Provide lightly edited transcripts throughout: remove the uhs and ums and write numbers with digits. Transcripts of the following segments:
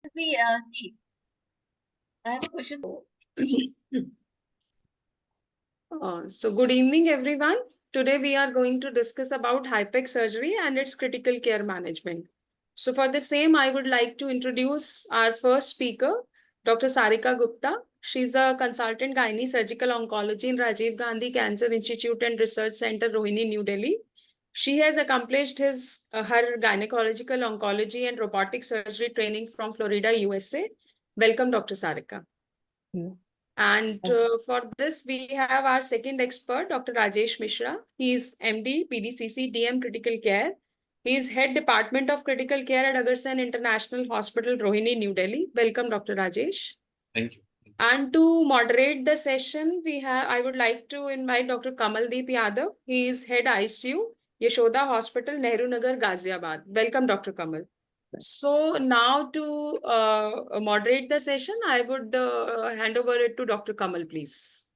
We see. I have a question. So good evening, everyone. Today we are going to discuss about HIPEC surgery and its critical care management. So for the same, I would like to introduce our first speaker, Dr. Sarika Gupta. She's a consultant gynae surgical oncology in Rajiv Gandhi Cancer Institute and Research Center, Rohini, New Delhi. She has accomplished her gynecological oncology and robotic surgery training from Florida, USA. Welcome, Dr. Sarika. And for this, we have our second expert, Dr. Rajesh Mishra. He is MD, PDCC, DM Critical Care. He is Head Department of Critical Care at Agarsen International Hospital, Rohini, New Delhi. Welcome, Dr. Rajesh. Thank you. And to moderate the session, I would like to invite Dr. Kamaldeep Yadav. He is Head ICU, Yashoda Hospital, Nehru Nagar, Ghaziabad. Welcome, Dr. Kamal. So now to moderate the session, I would hand over it to Dr. Kamal, please.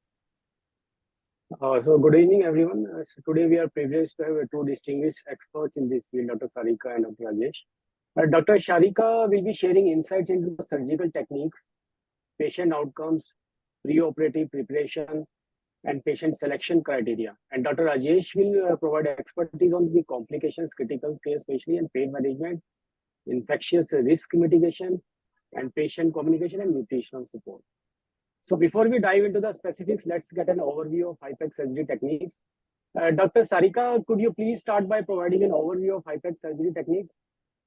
So good evening, everyone. So today we are privileged to have two distinguished experts in this field, Dr. Sarika and Dr. Rajesh. Dr. Sarika will be sharing insights into the surgical techniques, patient outcomes, preoperative preparation, and patient selection criteria. And Dr. Rajesh will provide expertise on the complications, critical care, especially and pain management, infectious risk mitigation, and patient communication and nutritional support. So before we dive into the specifics, let's get an overview of HIPEC surgery techniques. Dr. Sarika, could you please start by providing an overview of HIPEC surgery techniques,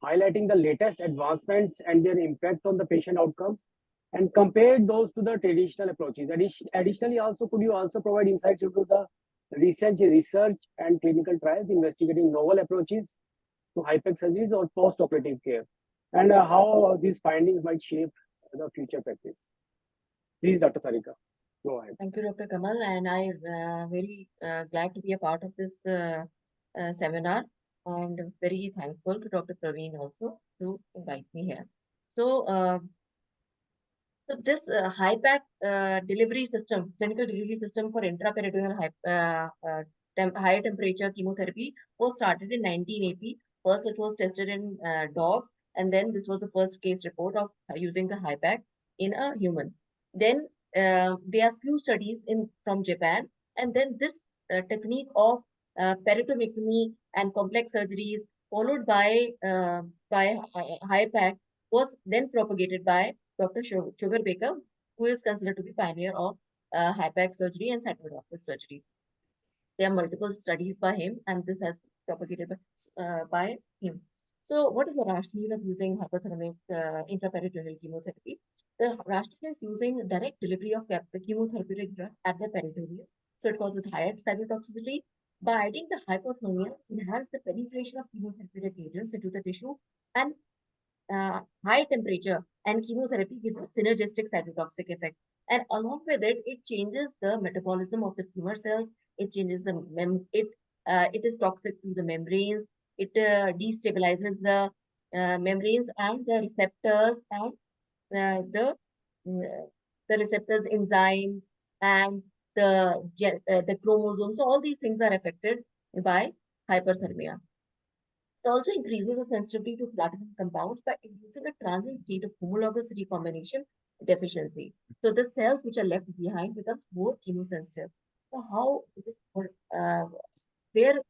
highlighting the latest advancements and their impact on the patient outcomes, and compare those to the traditional approaches? Additionally, also, could you also provide insights into the recent research and clinical trials investigating novel approaches to HIPEC surgeries or post-operative care, and how these findings might shape the future practice? Please, Dr. Sarika, go ahead. Thank you, Dr. Kamal, and I'm very glad to be a part of this seminar, and very thankful to Dr. Praveen also to invite me here. So, this HIPEC delivery system, clinical delivery system for intraperitoneal high temperature chemotherapy was started in 1980. First, it was tested in dogs, and then this was the first case report of using the HIPEC in a human. Then there are few studies from Japan, and then this technique of peritomectomy and complex surgeries followed by HIPEC was then propagated by Dr. Sugar Baker, who is considered to be pioneer of HIPEC surgery and cytoreductive surgery. There are multiple studies by him, and this has been propagated by him. So, what is the rationale of using hyperthermic intraperitoneal chemotherapy? The rationale is using direct delivery of the chemotherapeutic drug at the peritoneum. So, it causes higher cytotoxicity. By adding the hypothermia, enhance the penetration of chemotherapeutic agents into the tissue, and high temperature and chemotherapy gives a synergistic cytotoxic effect. And along with it, it changes the metabolism of the tumor cells. It changes the it is toxic to the membranes. It destabilizes the membranes and the receptors and the receptors enzymes and the chromosomes. So all these things are affected by hyperthermia. It also increases the sensitivity to platinum compounds by inducing a transient state of homologous recombination deficiency. So the cells which are left behind becomes more chemosensitive. So how is it for,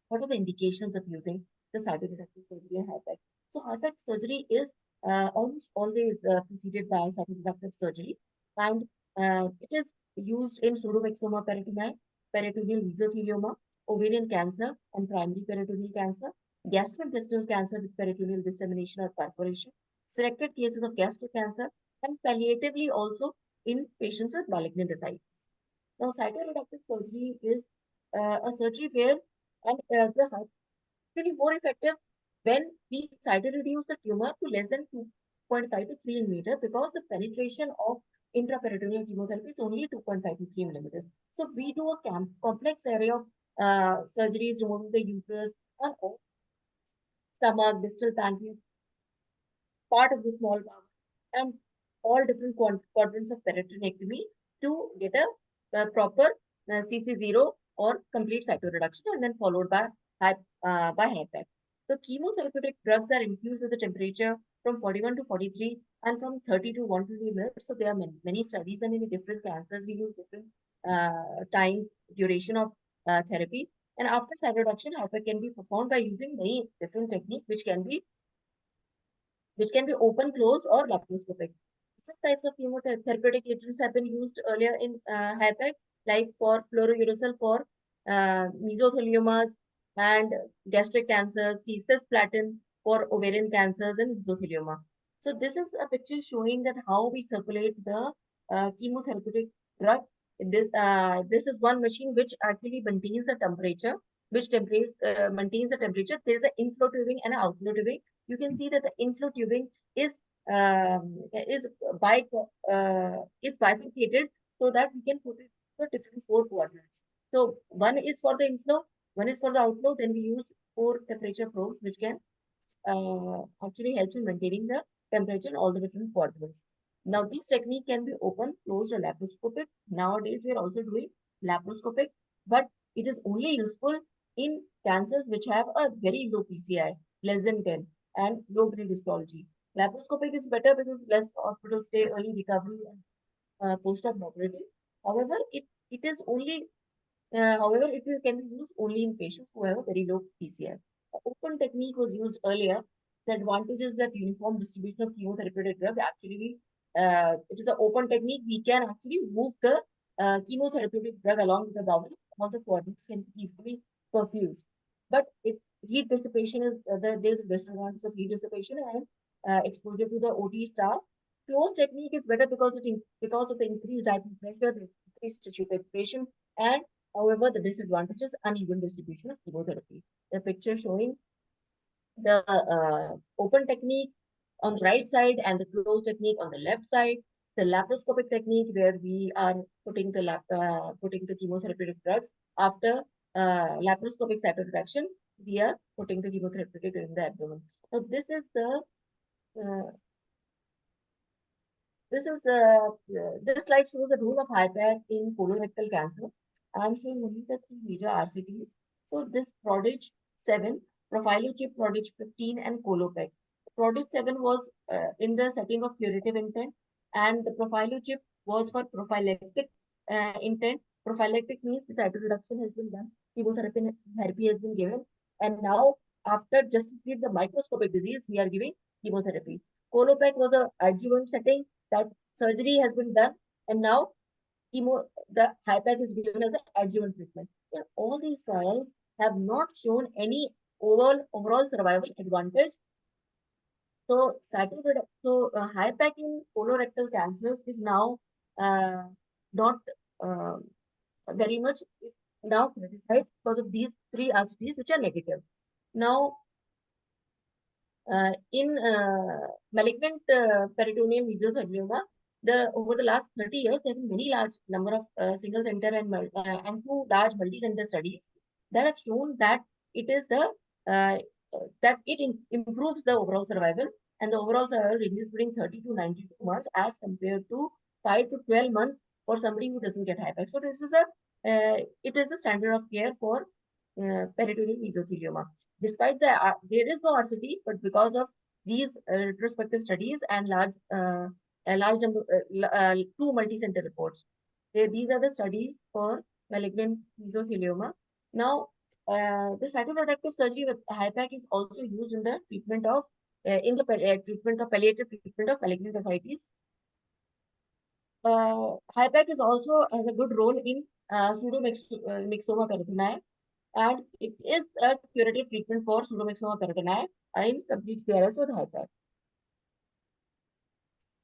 what are the indications of using the cytoreductive surgery and HIPEC? So HIPEC surgery is almost always preceded by cytoreductive surgery, and it is used in pseudomyxoma peritoneal, peritoneal mesothelioma, ovarian cancer, and primary peritoneal cancer, gastrointestinal cancer with peritoneal dissemination or perforation, selected cases of gastric cancer, and palliatively also in patients with malignant ascites. Now, cytoreductive surgery is a surgery where the actually more effective when we cytoreduce the tumor to less than 2.5 to 3 millimeter, because the penetration of intraperitoneal chemotherapy is only 2.5 to 3 millimeters. So we do a complex array of surgeries, removing the uterus and all stomach, distal pancreas, part of the small bowel, and all different quadrants of peritonectomy to get a proper CC0 or complete cytoreduction, and then followed by HIPEC. The chemotherapeutic drugs are infused at the temperature from 41 to 43 and from 30 to 120 minutes. So there are many studies, and in different cancers, we use different times, duration of therapy. And after cytoreduction, HIPEC can be performed by using many different techniques, which can be open, close, or laparoscopic. Different types of chemotherapeutic agents have been used earlier in HIPEC, like for fluorouracil for mesotheliomas and gastric cancers, cisplatin for ovarian cancers and mesothelioma. So this is a picture showing that how we circulate the chemotherapeutic drug. This is one machine which actually maintains the temperature, maintains the temperature. There is an inflow tubing and an outflow tubing. You can see that the inflow tubing is bifurcated so that we can put it the different 4 quadrants. So one is for the inflow, one is for the outflow. Then we use 4 temperature probes, which can actually helps in maintaining the temperature in all the different quadrants. Now, this technique can be open, closed, or laparoscopic. Nowadays, we are also doing laparoscopic, but it is only useful in cancers which have a very low PCI, less than 10, and low grade histology. Laparoscopic is better because less hospital stay, early recovery, and post-op mobility. However, it is only can be used only in patients who have a very low PCI. The open technique was used earlier. The advantage is that uniform distribution of chemotherapeutic drug. Actually, it is an open technique. We can actually move the chemotherapeutic drug along with the bowel. All the quadrants can be easily perfused. But heat dissipation is there's a disadvantage of heat dissipation and exposure to the OT staff. Closed technique is better because because of the increased IP pressure, the increased tissue penetration, and however, the disadvantage is uneven distribution of chemotherapy. The picture showing the open technique on the right side and the closed technique on the left side. The laparoscopic technique where we are putting the chemotherapeutic drugs after laparoscopic cytoreduction. We are putting the chemotherapeutic in the abdomen. So this is the this slide shows the role of HIPEC in colorectal cancer. I am showing only the 3 major RCTs. So this Prodige 7, Profilochip Prodige 15, and Colopec. Prodige 7 was in the setting of curative intent, and the Profilochip was for prophylactic intent. Prophylactic means the cytoreduction has been done, chemotherapy has been given, and now after just to treat the microscopic disease, we are giving chemotherapy. Colopec was an adjuvant setting that surgery has been done, and now the HIPEC is given as an adjuvant treatment. And all these trials have not shown any overall survival advantage. So HIPEC in colorectal cancers is now not very much is now criticized because of these 3 RCTs which are negative. Now, in malignant peritoneal mesothelioma, over the last 30 years, there have been many large number of single center and 2 large multi-center studies that have shown that it is improves the overall survival, and the overall survival ranges between 30 to 92 months as compared to 5 to 12 months for somebody who doesn't get HIPEC. So it is the standard of care for peritoneal mesothelioma. Despite there is no RCT, but because of these retrospective studies and a large number, 2 multi-center reports, these are the studies for malignant mesothelioma. Now, the cytoreductive surgery with HIPEC is also used in the treatment of palliative treatment of malignant ascites. HIPEC is also has a good role in pseudomyxoma peritoni, and it is a curative treatment for pseudomyxoma peritoni in complete CRS with HIPEC.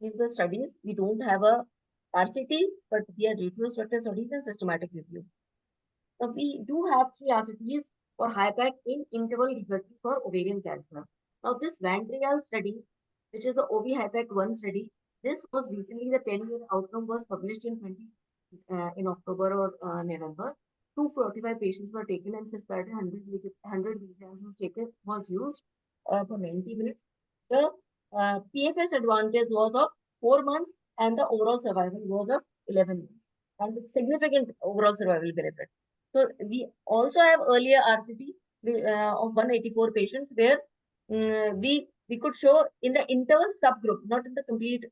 These are the studies. We don't have a RCT, but they are retrospective studies and systematic review. Now, we do have 3 RCTs for HIPEC in interval recovery for ovarian cancer. Now, this Vandrial study, which is the OV-HIPEC-1 study, this was recently the 10-year outcome was published in October or November. 245 patients were taken and cisplatin 100 milligrams was used for 90 minutes. The PFS advantage was of 4 months and the overall survival was of 11 months, and with significant overall survival benefit. So we also have earlier RCT of 184 patients where we we could show in the interval subgroup, not in the complete,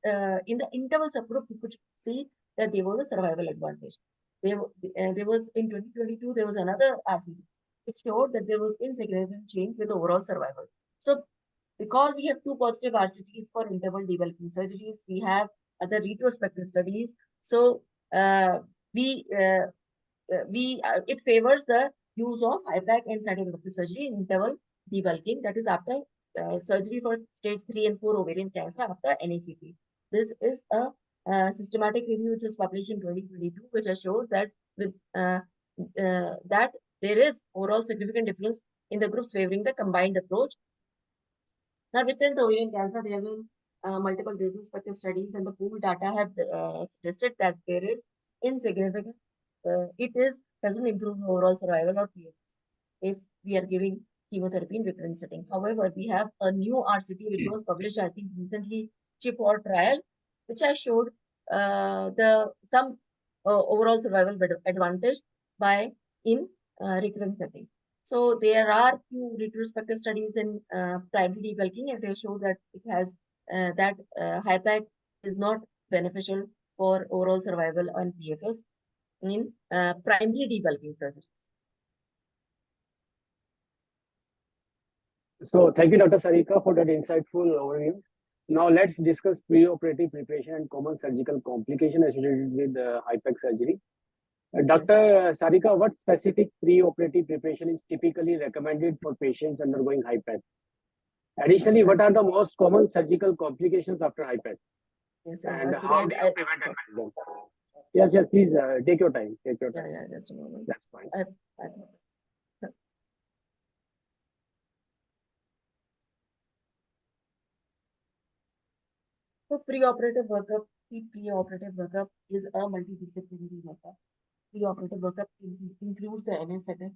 in the interval subgroup, we could see that there was a survival advantage. There was in 2022, there was another article which showed that there was insignificant change with overall survival. So because we have two positive RCTs for interval debulking surgeries, we have other retrospective studies. So it favors the use of HIPEC and cytoreductive surgery in interval debulking, that is after surgery for stage 3 and 4 ovarian cancer after NACT. This is a systematic review which was published in 2022, which has showed that with that there is overall significant difference in the groups favoring the combined approach. Now, within the ovarian cancer, there have been multiple retrospective studies, and the pool data have suggested that there is insignificant. Doesn't improve the overall survival or PFS if we are giving chemotherapy in recurrent setting. However, we have a new RCT which was published, I think, recently, CHIP or trial, which has showed some overall survival advantage by in recurrent setting. So there are few retrospective studies in primary debulking, and they show that it has HIPEC is not beneficial for overall survival and PFS in primary debulking surgeries. So thank you, Dr. Sarika, for that insightful overview. Now let's discuss preoperative preparation and common surgical complication associated with HIPEC surgery. Dr. Sarika, what specific preoperative preparation is typically recommended for patients undergoing HIPEC? Additionally, what are the most common surgical complications after HIPEC? Yes, and how do you prevent and manage them? Yes, please take your time. Take your time. Yeah, that's a moment. That's fine. So preoperative workup, the preoperative workup is a multidisciplinary workup. Preoperative workup includes the anesthetic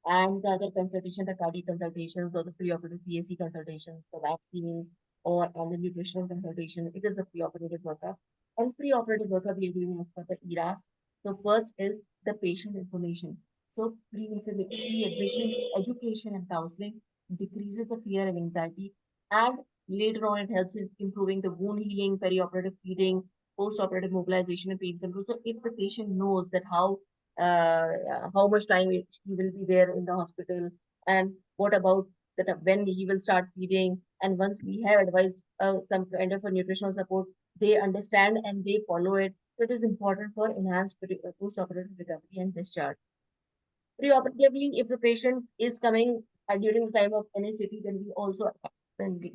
and the other consultation, the cardiac consultations, or the preoperative PAC consultations, the vaccines, and the nutritional consultation. It is the preoperative workup. On preoperative workup, we are doing as per the ERAS. So first is the patient information. So pre-admission, education and counseling decreases the fear and anxiety, and later on it helps in improving the wound healing, perioperative feeding, post-operative mobilization and pain control. So if the patient knows that how much time he will be there in the hospital, and what about that when he will start feeding, and once we have advised some kind of a nutritional support, they understand and they follow it. So it is important for enhanced post-operative recovery and discharge. Preoperatively, if the patient is coming during the time of NACT, then we also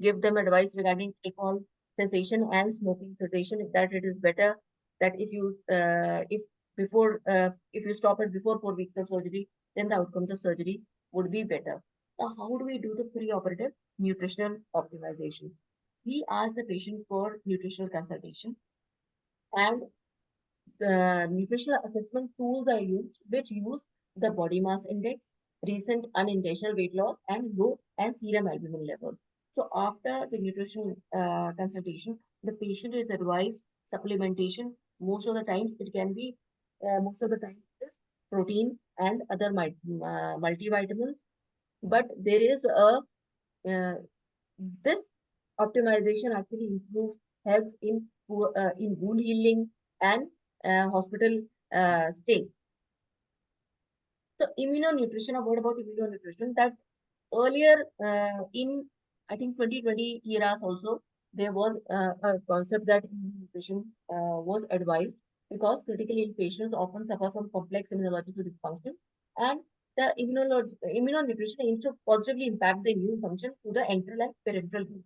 give them advice regarding alcohol cessation and smoking cessation. That it is better that if you stop it before 4 weeks of surgery, then the outcomes of surgery would be better. Now, how do we do the preoperative nutritional optimization? We ask the patient for nutritional consultation, and the nutritional assessment tools are used, which use the body mass index, recent unintentional weight loss, and low and serum albumin levels. So after the nutritional consultation, the patient is advised supplementation. Most of the times it can be, is protein and other multivitamins. But there is this optimization actually improves helps in wound healing and hospital stay. So immunonutrition, what about immunonutrition? That earlier in, I think, 2020 eras also, there was a concept that immunonutrition was advised, because critically ill patients often suffer from complex immunological dysfunction, and the immunonutrition aims to positively impact the immune function through the enteral and parenteral group.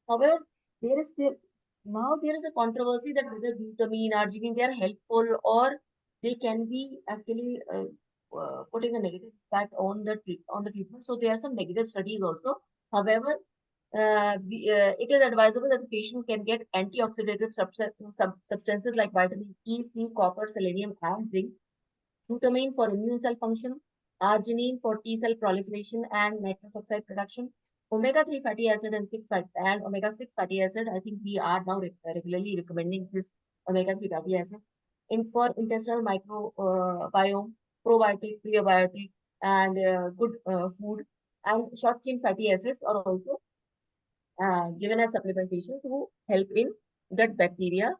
However, there is a controversy that whether glutamine, arginine, they are helpful, or they can be actually putting a negative impact on the treatment. So there are some negative studies also. However, it is advisable that the patient can get antioxidative substances like vitamin E, C, copper, selenium, and zinc. Glutamine for immune cell function, arginine for T cell proliferation and nitrous oxide production, omega-3 fatty acid and omega-6 fatty acid. I think we are now regularly recommending this omega-3 fatty acid for intestinal microbiome, probiotic, prebiotic, and good food. And short chain fatty acids are also given as supplementation to help in gut bacteria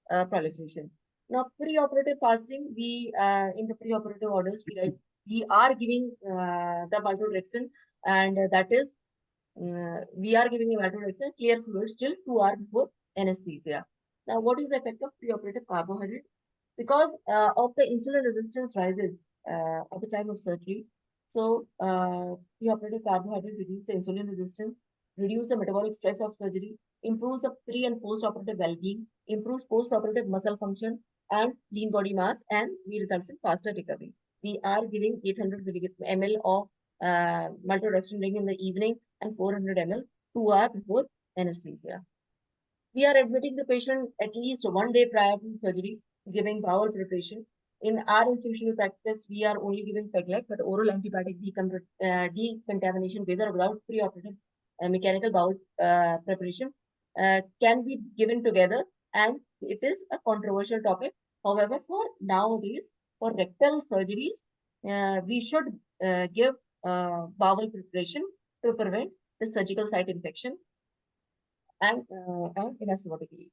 proliferation. Now, preoperative fasting, we in the preoperative orders, we are giving the maltodextrin, and that is we are giving the maltodextrin clear fluids till 2 hours before anesthesia. Now, what is the effect of preoperative carbohydrate? Because of the insulin resistance rises at the time of surgery. So, preoperative carbohydrate reduce the insulin resistance, reduce the metabolic stress of surgery, improves the pre and post-operative well-being, improves post-operative muscle function and lean body mass, and we results in faster recovery. We are giving 800 ml of maltodextrin ring in the evening and 400 ml 2 hours before anesthesia. We are admitting the patient at least 1 day prior to surgery, giving bowel preparation. In our institutional practice, we are only giving PEG-like, but oral antibiotic decontamination with or without preoperative mechanical bowel preparation can be given together, and it is a controversial topic. However, for nowadays, for rectal surgeries, we should give bowel preparation to prevent the surgical site infection and anastomotically.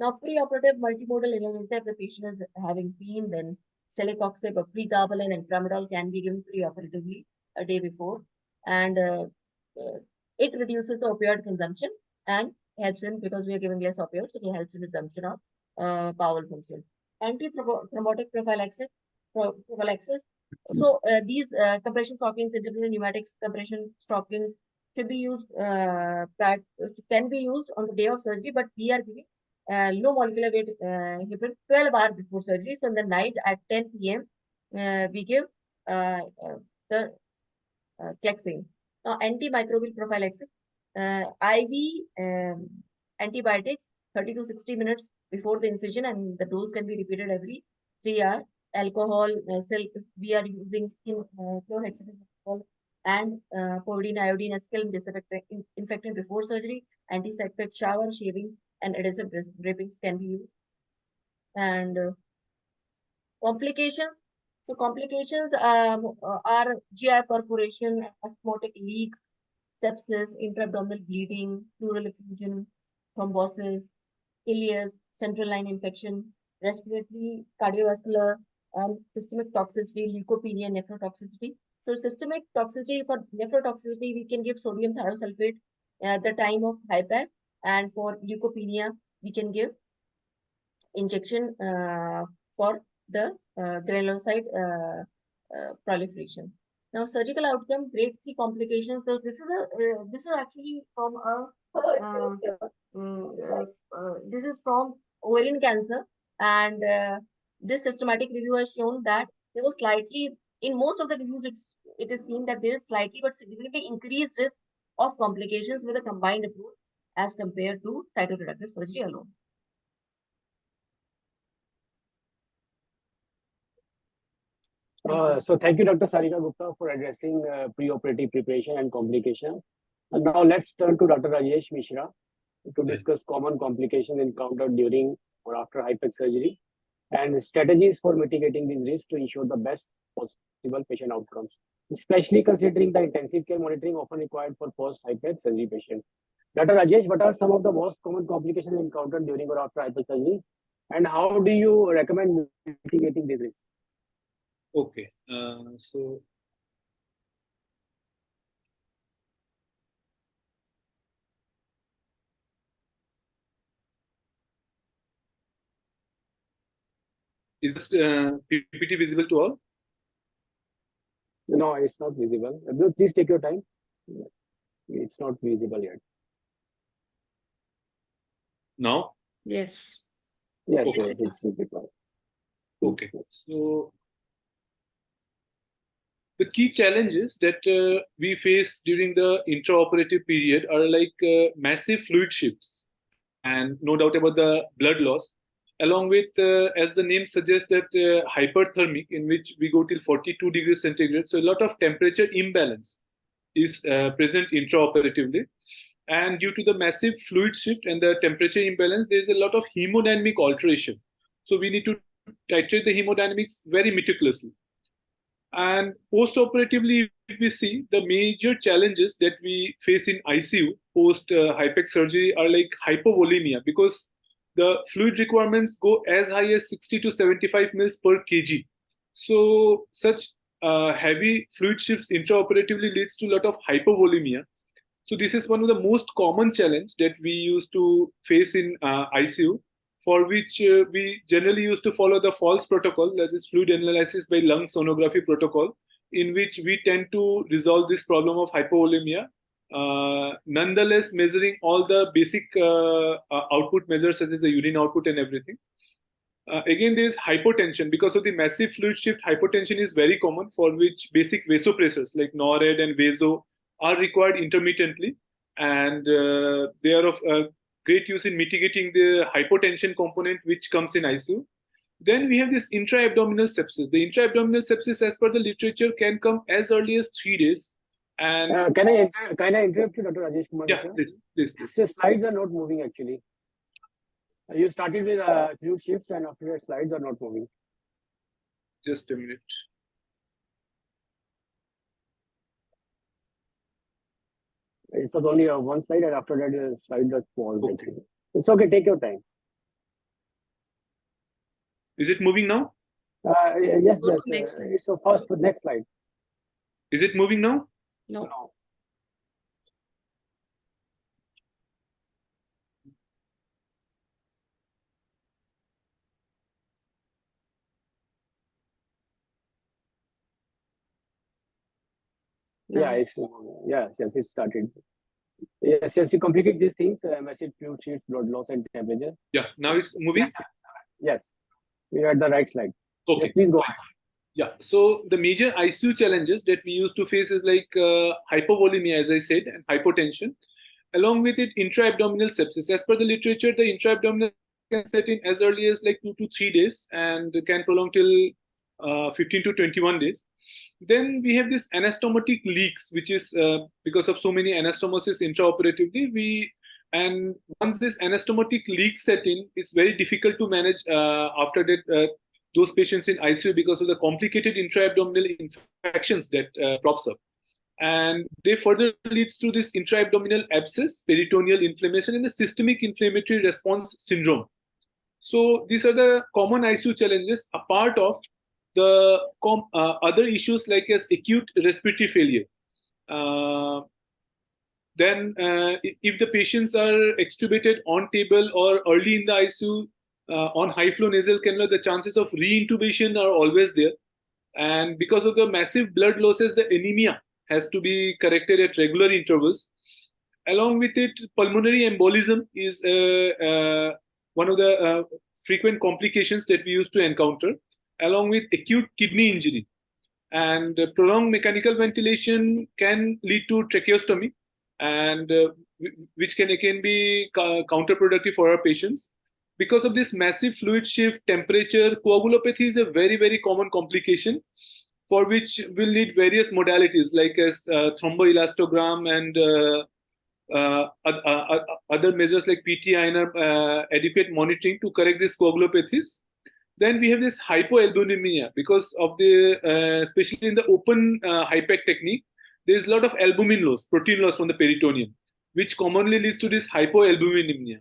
Now, preoperative multimodal analgesia, if the patient is having pain, then celecoxib or pregabalin and tramadol can be given preoperatively a day before, and it reduces the opioid consumption and helps in, because we are giving less opioids, so it helps in resumption of bowel function. Anti-thrombotic prophylaxis. So these compression stockings, independent pneumatics compression stockings should be used can be used on the day of surgery, but we are giving low molecular weight heparin 12 hours before surgery. So in the night at 10 p.m. We give the Clexane. Now, antimicrobial prophylaxis, IV antibiotics 30 to 60 minutes before the incision, and the dose can be repeated every 3 hours. Alcohol, we are using skin chlorhexidine alcohol and povidone iodine acetyl disinfectant before surgery. Antiseptic shower, shaving, and adhesive drippings can be used. And complications. So complications are GI perforation, osmotic leaks, sepsis, intra-abdominal bleeding, pleural effusion, thrombosis, ileus, central line infection, respiratory, cardiovascular, and systemic toxicity, leukopenia, nephrotoxicity. So systemic toxicity, for nephrotoxicity, we can give sodium thiosulfate at the time of HIPEC, and for leukopenia, we can give injection for the granulocyte proliferation. Now, surgical outcome, grade 3 complications. So this is actually from this is from ovarian cancer, and this systematic review has shown that there was slightly, in most of the reviews, it is seen that there is slightly but significantly increased risk of complications with a combined approach as compared to cytoreductive surgery alone. So thank you, Dr. Sarika Gupta, for addressing preoperative preparation and complication. And now let's turn to Dr. Rajesh Mishra to discuss common complications encountered during or after HIPEC surgery and strategies for mitigating these risks to ensure the best possible patient outcomes, especially considering the intensive care monitoring often required for post-HIPEC surgery patients. Dr. Rajesh, what are some of the most common complications encountered during or after HIPEC surgery, and how do you recommend mitigating these risks? Okay, so is this PPT visible to all? No, it's not visible. Please take your time. It's not visible yet. Now? Yes. Yes, Okay. yes, it's visible. Okay, so the key challenges that we face during the intraoperative period are like massive fluid shifts and no doubt about the blood loss, along with, as the name suggests, that hyperthermic, in which we go till 42 degrees centigrade. So a lot of temperature imbalance is present intraoperatively. And due to the massive fluid shift and the temperature imbalance, there is a lot of hemodynamic alteration. So we need to titrate the hemodynamics very meticulously. And post-operatively, if we see the major challenges that we face in ICU post HIPEC surgery are like hypovolemia, because the fluid requirements go as high as 60 to 75 mils per kg. So such heavy fluid shifts intraoperatively leads to a lot of hypovolemia. So this is one of the most common challenge that we used to face in ICU, for which we generally used to follow the FALS protocol, that is fluid analysis by lung sonography protocol, in which we tend to resolve this problem of hypovolemia. Nonetheless, measuring all the basic output measures such as the urine output and everything. Again, there is hypotension. Because of the massive fluid shift, hypotension is very common, for which basic vasopressors like NORAD and vaso are required intermittently, and they are of great use in mitigating the hypotension component which comes in ICU. Then we have this intra-abdominal sepsis. The intra-abdominal sepsis, as per the literature, can come as early as 3 days. And can I interrupt you, Dr. Rajesh Kumar? yeah, please. So slides are not moving actually. You started with fluid shifts, and after that, slides are not moving. Just a minute. It was only one slide, and after that, the slide was paused. Okay. It's okay. Take your time. Is it moving now? Yes, Go to yes. next slide. So first, next slide. Is it moving now? No. No. Yeah, it's yes, it started. Yes, you completed these things, massive fluid shift, blood loss, and temperature. Yeah, now it's moving. Yes, we are at the right slide. Okay. Yes, please go on. Yeah, so the major ICU challenges that we used to face is like hypovolemia, as I said, and hypotension. Along with it, intra-abdominal sepsis. As per the literature, the intra-abdominal can set in as early as like 2 to 3 days and can prolong till 15 to 21 days. Then we have this anastomotic leaks, which is because of so many anastomosis intraoperatively. And once this anastomotic leak set in, it's very difficult to manage after that those patients in ICU because of the complicated intra-abdominal infections that props up. And they further leads to this intra-abdominal abscess, peritoneal inflammation, and the systemic inflammatory response syndrome. So these are the common ICU challenges, apart of the other issues like as acute respiratory failure. Then if the patients are extubated on table or early in the ICU on high flow nasal cannula, the chances of re-intubation are always there. And because of the massive blood losses, the anemia has to be corrected at regular intervals. Along with it, pulmonary embolism is one of the frequent complications that we used to encounter, along with acute kidney injury. And prolonged mechanical ventilation can lead to tracheostomy, and which can again be counterproductive for our patients. Because of this massive fluid shift, temperature, coagulopathy is a very, very common complication, for which will need various modalities like as thromboelastogram and other measures like PTI and adequate monitoring to correct these coagulopathies. Then we have this hypoalbuminemia because of the, especially in the open HIPEC technique, there is a lot of albumin loss, protein loss from the peritoneum, which commonly leads to this hypoalbuminemia.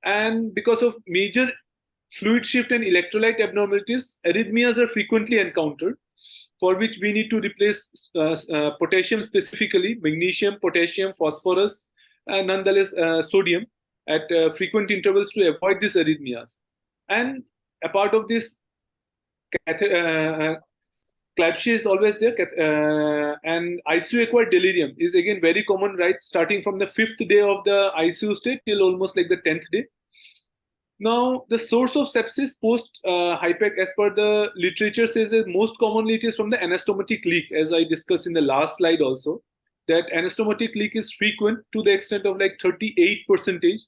And because of major fluid shift and electrolyte abnormalities, arrhythmias are frequently encountered, for which we need to replace potassium specifically, magnesium, potassium, phosphorus, and nonetheless sodium at frequent intervals to avoid these arrhythmias. And a part of this, Klapsche is always there, and ICU-acquired delirium is again very common, right? Starting from the 5th day of the ICU stay till almost like the 10th day. Now, the source of sepsis post HIPEC, as per the literature, says that most commonly it is from the anastomotic leak, as I discussed in the last slide also, that anastomotic leak is frequent to the extent of like 38%,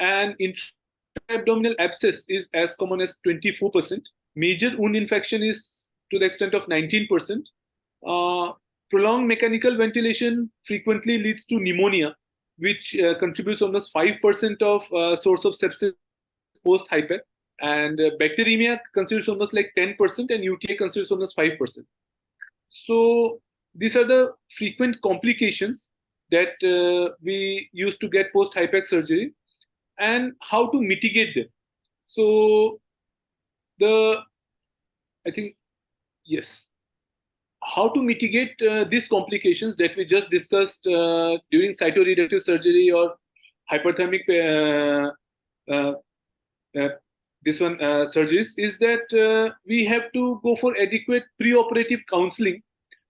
and intra-abdominal abscess is as common as 24%. Major wound infection is to the extent of 19%. Prolonged mechanical ventilation frequently leads to pneumonia, which contributes almost 5% of source of sepsis post HIPEC, and bacteremia considers almost like 10%, and UTI considers almost 5%. So these are the frequent complications that we used to get post HIPEC surgery and how to mitigate them. So I think, yes, how to mitigate these complications that we just discussed during cytoreductive surgery or hyperthermic surgeries is that we have to go for adequate preoperative counseling,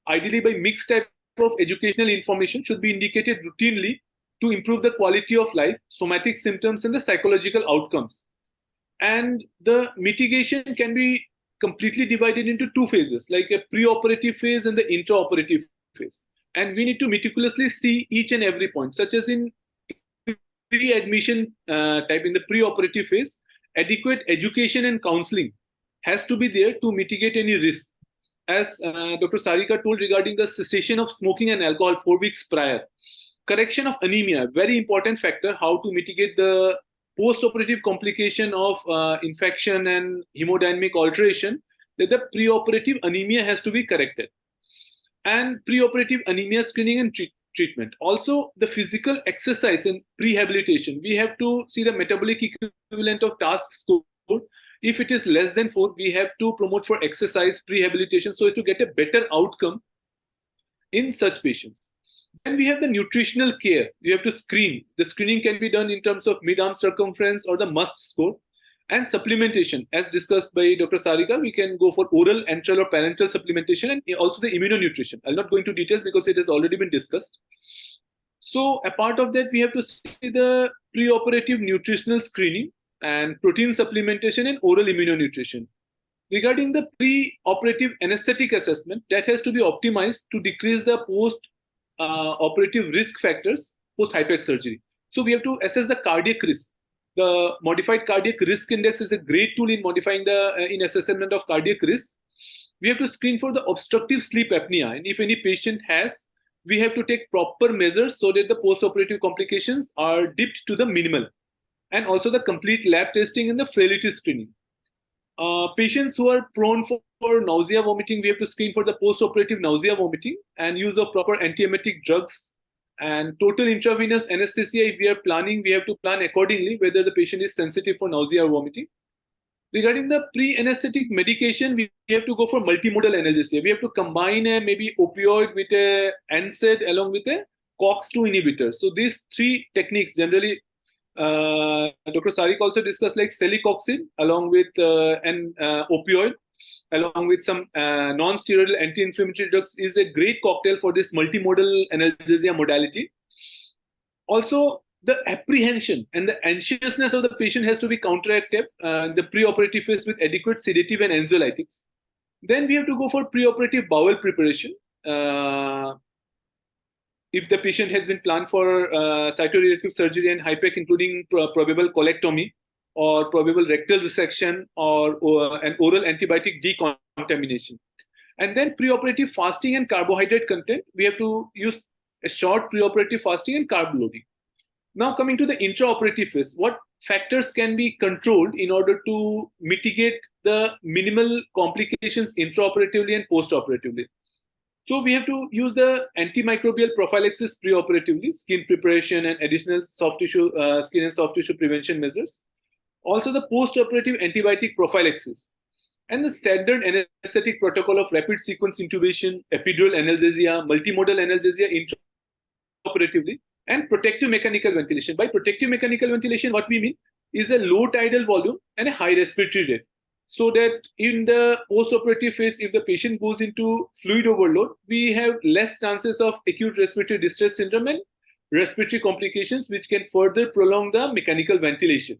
ideally by mixed type of educational information should be indicated routinely to improve the quality of life, somatic symptoms, and the psychological outcomes. And the mitigation can be completely divided into two phases, like a preoperative phase and the intraoperative phase. And we need to meticulously see each and every point, such as in pre-admission type in the preoperative phase, adequate education and counseling has to be there to mitigate any risk. As Dr. Sarika told regarding the cessation of smoking and alcohol 4 weeks prior. Correction of anemia, very important factor, how to mitigate the post-operative complication of infection and hemodynamic alteration, that the preoperative anemia has to be corrected. And preoperative anemia screening and treatment. Also, the physical exercise and prehabilitation. We have to see the metabolic equivalent of task score. If it is less than 4, we have to promote for exercise prehabilitation so as to get a better outcome in such patients. Then we have the nutritional care. We have to screen. The screening can be done in terms of mid-arm circumference or the MUST score. And supplementation, as discussed by Dr. Sarika, we can go for oral, enteral, or parenteral supplementation and also the immunonutrition. I'll not go into details because it has already been discussed. So a part of that, we have to see the preoperative nutritional screening and protein supplementation and oral immunonutrition. Regarding the pre-operative anesthetic assessment, that has to be optimized to decrease the post-operative risk factors post-HIPEC surgery. So we have to assess the cardiac risk. The modified cardiac risk index is a great tool in modifying in assessment of cardiac risk. We have to screen for the obstructive sleep apnea, and if any patient has, we have to take proper measures so that the post-operative complications are dipped to the minimal. And also the complete lab testing and the frailty screening. Patients who are prone for nausea, vomiting, we have to screen for the post-operative nausea, vomiting, and use of proper antiemetic drugs. And total intravenous anesthesia, if we are planning, we have to plan accordingly whether the patient is sensitive for nausea or vomiting. Regarding the pre-anesthetic medication, we have to go for multimodal analgesia. We have to combine a maybe opioid with a NSAID along with a COX-2 inhibitor. So these three techniques generally, Dr. Sarika also discussed, like celecoxib along with an opioid along with some non-steroidal anti-inflammatory drugs is a great cocktail for this multimodal analgesia modality. Also, the apprehension and the anxiousness of the patient has to be counteracted the pre-operative phase with adequate sedative and anxiolytics. Then we have to go for pre-operative bowel preparation. If the patient has been planned for cytoreductive surgery and HIPEC, including probable colectomy or probable rectal resection or an oral antibiotic decontamination. And then preoperative fasting and carbohydrate content, we have to use a short preoperative fasting and carb loading. Now coming to the intraoperative phase, what factors can be controlled in order to mitigate the minimal complications intraoperatively and postoperatively? So we have to use the antimicrobial prophylaxis preoperatively, skin preparation and additional soft tissue, skin and soft tissue prevention measures. Also the postoperative antibiotic prophylaxis and the standard anesthetic protocol of rapid sequence intubation, epidural analgesia, multimodal analgesia intraoperatively, and protective mechanical ventilation. By protective mechanical ventilation, what we mean is a low tidal volume and a high respiratory rate. So that in the post-operative phase, if the patient goes into fluid overload, we have less chances of acute respiratory distress syndrome and respiratory complications, which can further prolong the mechanical ventilation.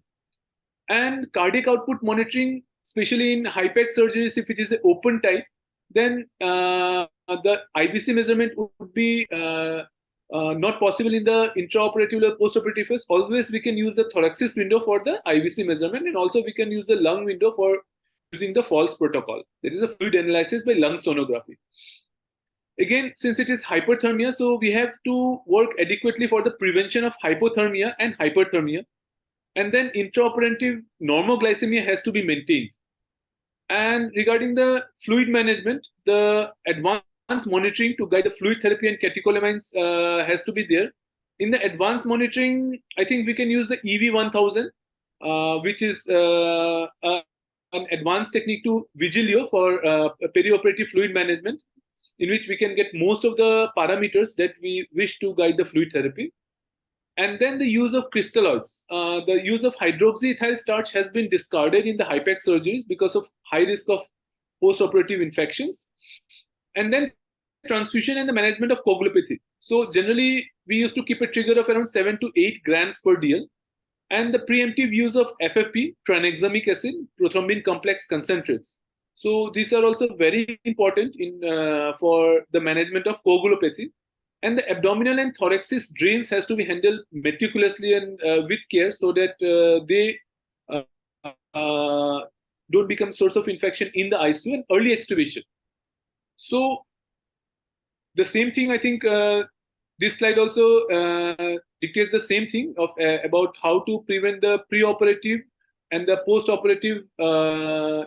And cardiac output monitoring, especially in HIPEC surgeries, if it is an open type, then the IVC measurement would be not possible in the intraoperative or postoperative phase. Always we can use the thoraxis window for the IVC measurement, and also we can use the lung window for using the false protocol. That is a fluid analysis by lung sonography. Again, since it is hyperthermia, so we have to work adequately for the prevention of hypothermia and hyperthermia. And then intraoperative normoglycemia has to be maintained. And regarding the fluid management, the advanced monitoring to guide the fluid therapy and catecholamines has to be there. In the advanced monitoring, I think we can use the EV1000, which is an advanced technique to Vigilio for perioperative fluid management, in which we can get most of the parameters that we wish to guide the fluid therapy. And then the use of crystalloids. The use of hydroxyethyl starch has been discarded in the HIPEC surgeries because of high risk of post-operative infections. And then transfusion and the management of coagulopathy. So generally, we used to keep a trigger of around 7 to 8 grams per DL. And the preemptive use of FFP, tranexamic acid, prothrombin complex concentrates. So these are also very important in for the management of coagulopathy. And the abdominal and thoracic drains has to be handled meticulously and with care so that they don't become source of infection in the ICU and early extubation. So the same thing, I think this slide also dictates the same thing of about how to prevent the preoperative and the post-operative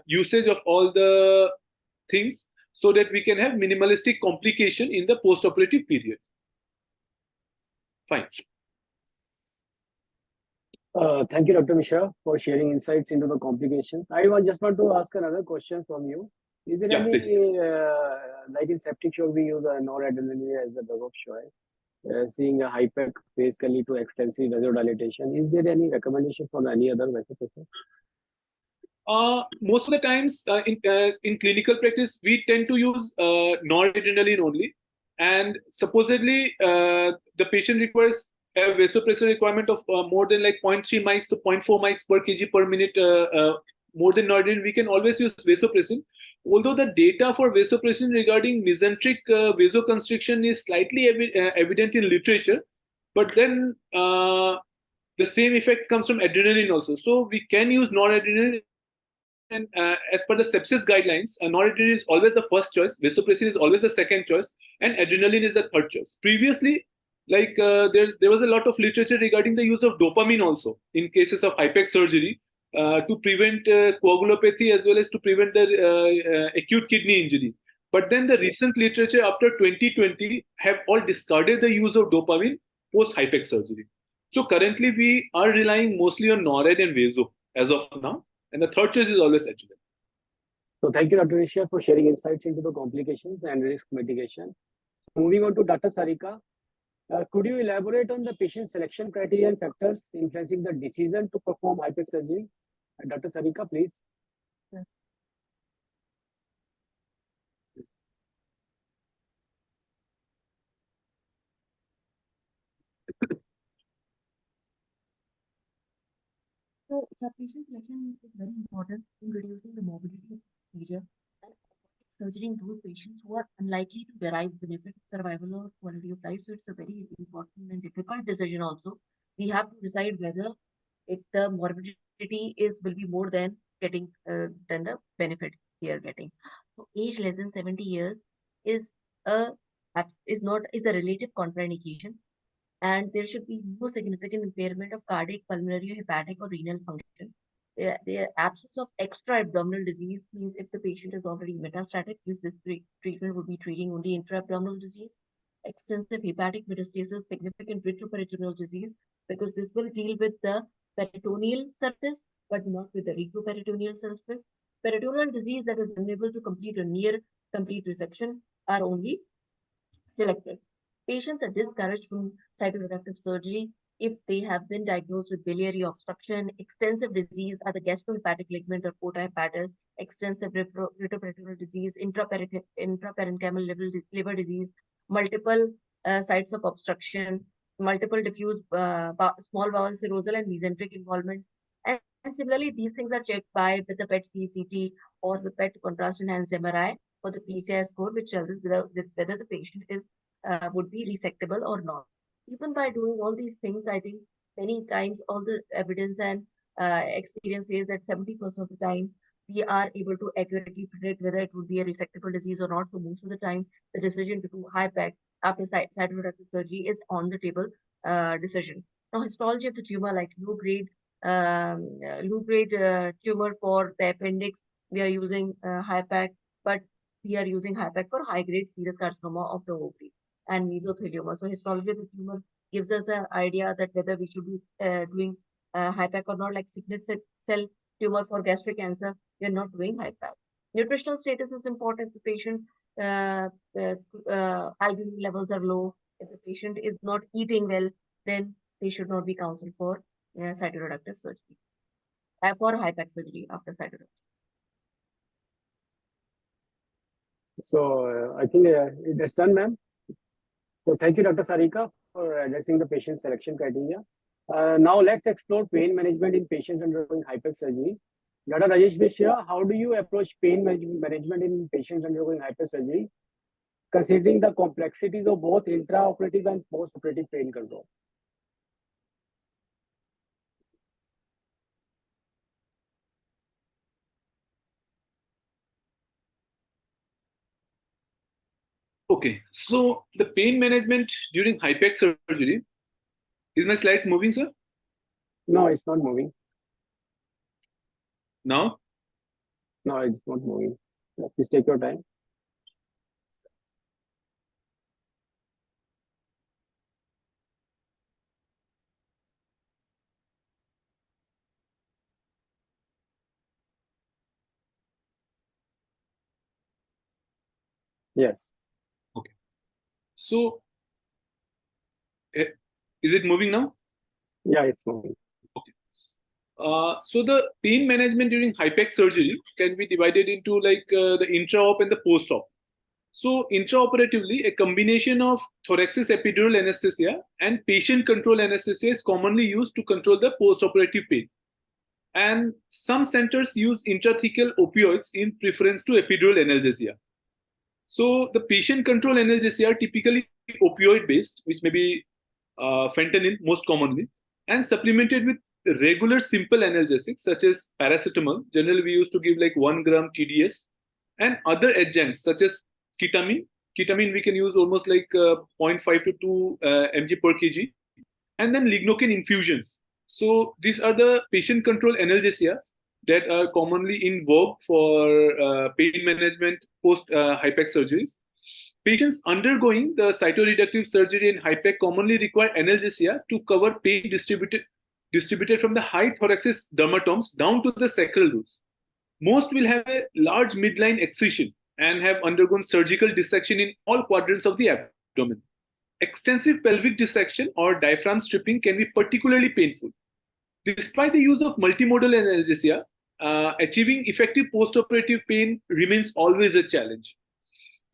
usage of all the things so that we can have minimalistic complication in the post-operative period. Fine. Thank you, Dr. Mishra, for sharing insights into the complications. Just want to ask another question from you. Is there any, like in septic shock, we use noradrenaline as the drug of choice. Seeing a HIPEC phase can lead to extensive vasodilatation. Is there any recommendation for any other vasopressor? Most of the times in clinical practice, we tend to use noradrenaline only. And supposedly, the patient requires a vasopressor requirement of more than like 0.3 mics to 0.4 mics per kg per minute, more than noradrenaline. We can always use vasopressin. Although the data for vasopressin regarding mesenteric vasoconstriction is slightly evident in literature, but then the same effect comes from adrenaline also. So we can use noradrenaline. And as per the sepsis guidelines, noradrenaline is always the first choice, vasopressin is always the second choice, and adrenaline is the third choice. Previously, like there was a lot of literature regarding the use of dopamine also in cases of HIPEC surgery to prevent coagulopathy as well as to prevent the acute kidney injury. But then the recent literature after 2020 have all discarded the use of dopamine post HIPEC surgery. So currently we are relying mostly on NORAD and vaso as of now. And the third choice is always adjuvant. So thank you, Dr. Mishra, for sharing insights into the complications and risk mitigation. Moving on to Dr. Sarika, could you elaborate on the patient selection criteria and factors influencing the decision to perform HIPEC surgery? Dr. Sarika, please. So the patient selection is very important in reducing the morbidity of the procedure and surgery in those patients who are unlikely to derive benefit, survival, or quality of life. So it's a very important and difficult decision also. We have to decide whether the morbidity will be more than getting than the benefit we are getting. So age less than 70 years is a relative contraindication, and there should be no significant impairment of cardiac, pulmonary, hepatic, or renal function. The absence of extra abdominal disease means if the patient is already metastatic, this treatment would be treating only intra-abdominal disease. Extensive hepatic metastasis, significant retroperitoneal disease, because this will deal with the peritoneal surface, but not with the retroperitoneal surface. Peritoneal disease that is unable to complete or near complete resection are only selected. Patients are discouraged from cytoreductive surgery if they have been diagnosed with biliary obstruction, extensive disease at the gastrohepatic ligament or porta hepatis, extensive retroperitoneal disease, intraparenchymal liver disease, multiple sites of obstruction, multiple diffuse small bowel cirrhosis and mesenteric involvement. And similarly, these things are checked by with the PET-CT or the PET contrast enhanced MRI for the PCI score, which tells us whether the patient is would be resectable or not. Even by doing all these things, I think many times all the evidence and experience says that 70% of the time we are able to accurately predict whether it would be a resectable disease or not. So most of the time, the decision to do HIPEC after cytoreductive surgery is on the table decision. Now, histology of the tumor, like low-grade tumor for the appendix, we are using HIPEC, but we are using HIPEC for high-grade serous carcinoma of the ovary and mesothelioma. So histology of the tumor gives us an idea that whether we should be doing HIPEC or not, like signet cell tumor for gastric cancer, we are not doing HIPEC. Nutritional status is important. If the patient albumin levels are low, if the patient is not eating well, then they should not be counseled for cytoreductive surgery, for HIPEC surgery after cytoreductive. So I think that's done, ma'am. So thank you, Dr. Sarika, for addressing the patient selection criteria. Now let's explore pain management in patients undergoing HIPEC surgery. Dr. Rajesh Mishra, how do you approach pain management in patients undergoing HIPEC surgery, considering the complexities of both intraoperative and post-operative pain control? Okay, so the pain management during HIPEC surgery, is my slides moving, sir? No, it's not moving. Now? No, it's not moving. Please take your time. Yes. Okay. So, is it moving now? Yeah, it's moving. Okay. So the pain management during HIPEC surgery can be divided into like the intra-op and the post-op. So intraoperatively, a combination of thoracic epidural anesthesia and patient control anesthesia is commonly used to control the post-operative pain. And some centers use intrathecal opioids in preference to epidural analgesia. So the patient control analgesia are typically opioid-based, which may be fentanyl most commonly, and supplemented with regular simple analgesics such as paracetamol. Generally, we used to give like 1 gram TDS, and other adjuncts such as ketamine. Ketamine we can use almost like 0.5 to 2 mg per kg, and then lignocaine infusions. So these are the patient control analgesias that are commonly in vogue for pain management post HIPEC surgeries. Patients undergoing the cytoreductive surgery in HIPEC commonly require analgesia to cover pain distributed from the high thoracic dermatomes down to the sacral roots. Most will have a large midline excision and have undergone surgical dissection in all quadrants of the abdomen. Extensive pelvic dissection or diaphragm stripping can be particularly painful. Despite the use of multimodal analgesia, achieving effective postoperative pain remains always a challenge.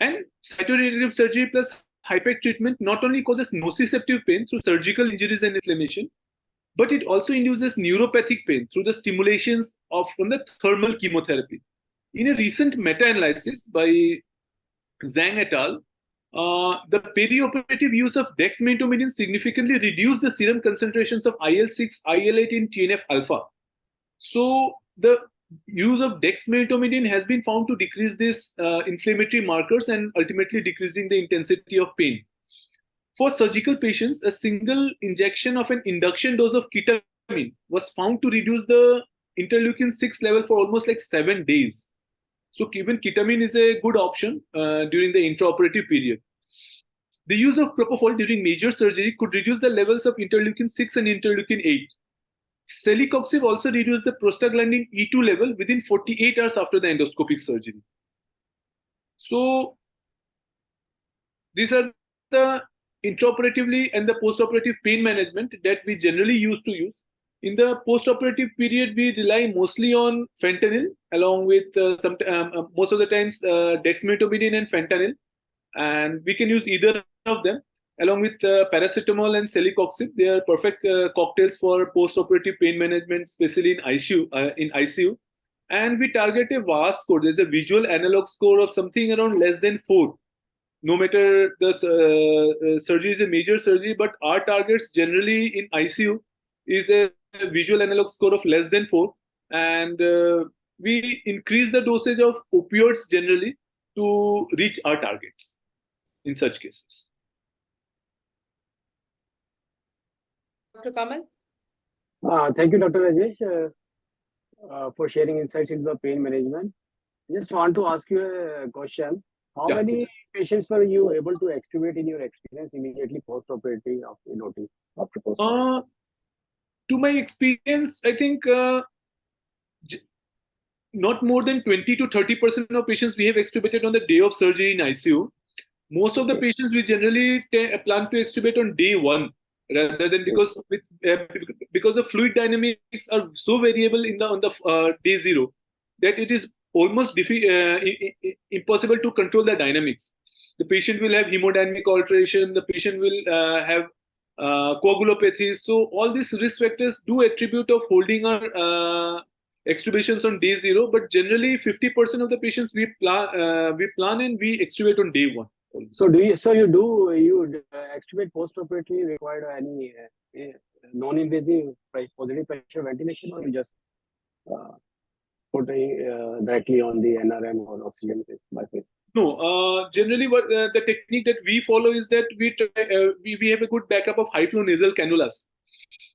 And cytoreductive surgery plus HIPEC treatment not only causes nociceptive pain through surgical injuries and inflammation, but it also induces neuropathic pain through the stimulations from the thermal chemotherapy. In a recent meta-analysis by Zhang et al., the perioperative use of dexmedetomidine significantly reduced the serum concentrations of IL-6, IL-8 in TNF-alpha. So the use of dexmedetomidine has been found to decrease these inflammatory markers and ultimately decreasing the intensity of pain. For surgical patients, a single injection of an induction dose of ketamine was found to reduce the interleukin-6 level for almost like 7 days. So even ketamine is a good option during the intraoperative period. The use of propofol during major surgery could reduce the levels of interleukin-6 and interleukin-8. Celecoxib also reduced the prostaglandin E2 level within 48 hours after the endoscopic surgery. So these are the intraoperatively and the postoperative pain management that we generally used to use. In the postoperative period, we rely mostly on fentanyl, along with most of the times dexmedetomidine and fentanyl, and we can use either of them along with paracetamol and celecoxib. They are perfect cocktails for postoperative pain management, especially in ICU. And we target a VAS score. There's a visual analog score of something around less than 4. No matter the surgery is a major surgery, but our targets generally in ICU is a visual analog score of less than 4. And we increase the dosage of opioids generally to reach our targets in such cases. Dr. Kamal? Thank you, Dr. Rajesh, for sharing insights into the pain management. Just want to ask you a question. How Yeah. many patients were you able to extubate in your experience immediately post-operative of NOT? After post-operative? To my experience, I think not more than 20 to 30% of patients we have extubated on the day of surgery in ICU. Most of the patients we generally plan to extubate on day one, rather than because the fluid dynamics are so variable on the day zero that it is almost impossible to control the dynamics. The patient will have hemodynamic alteration. The patient will have coagulopathy. So all these risk factors do attribute of holding our extubations on day zero. But generally, 50% of the patients we plan and we extubate on day one. So you extubate post-operatively required any non-invasive positive pressure ventilation, or you just put directly on the NRM or oxygen bypass? No, generally what the technique that we follow is that we have a good backup of high flow nasal cannulas.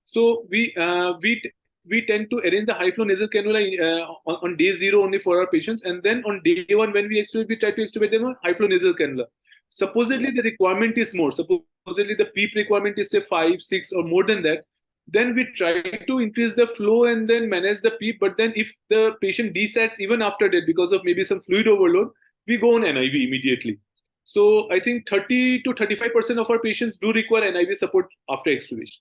So we tend to arrange the high flow nasal cannula on day zero only for our patients, and then on day one when we extubate, we try to extubate them on high flow nasal cannula. Supposedly the requirement is more. Supposedly the PEEP requirement is say 5, 6 or more than that. Then we try to increase the flow and then manage the PEEP. But then if the patient desats even after that because of maybe some fluid overload, we go on NIV immediately. So I think 30 to 35% of our patients do require NIV support after extubation.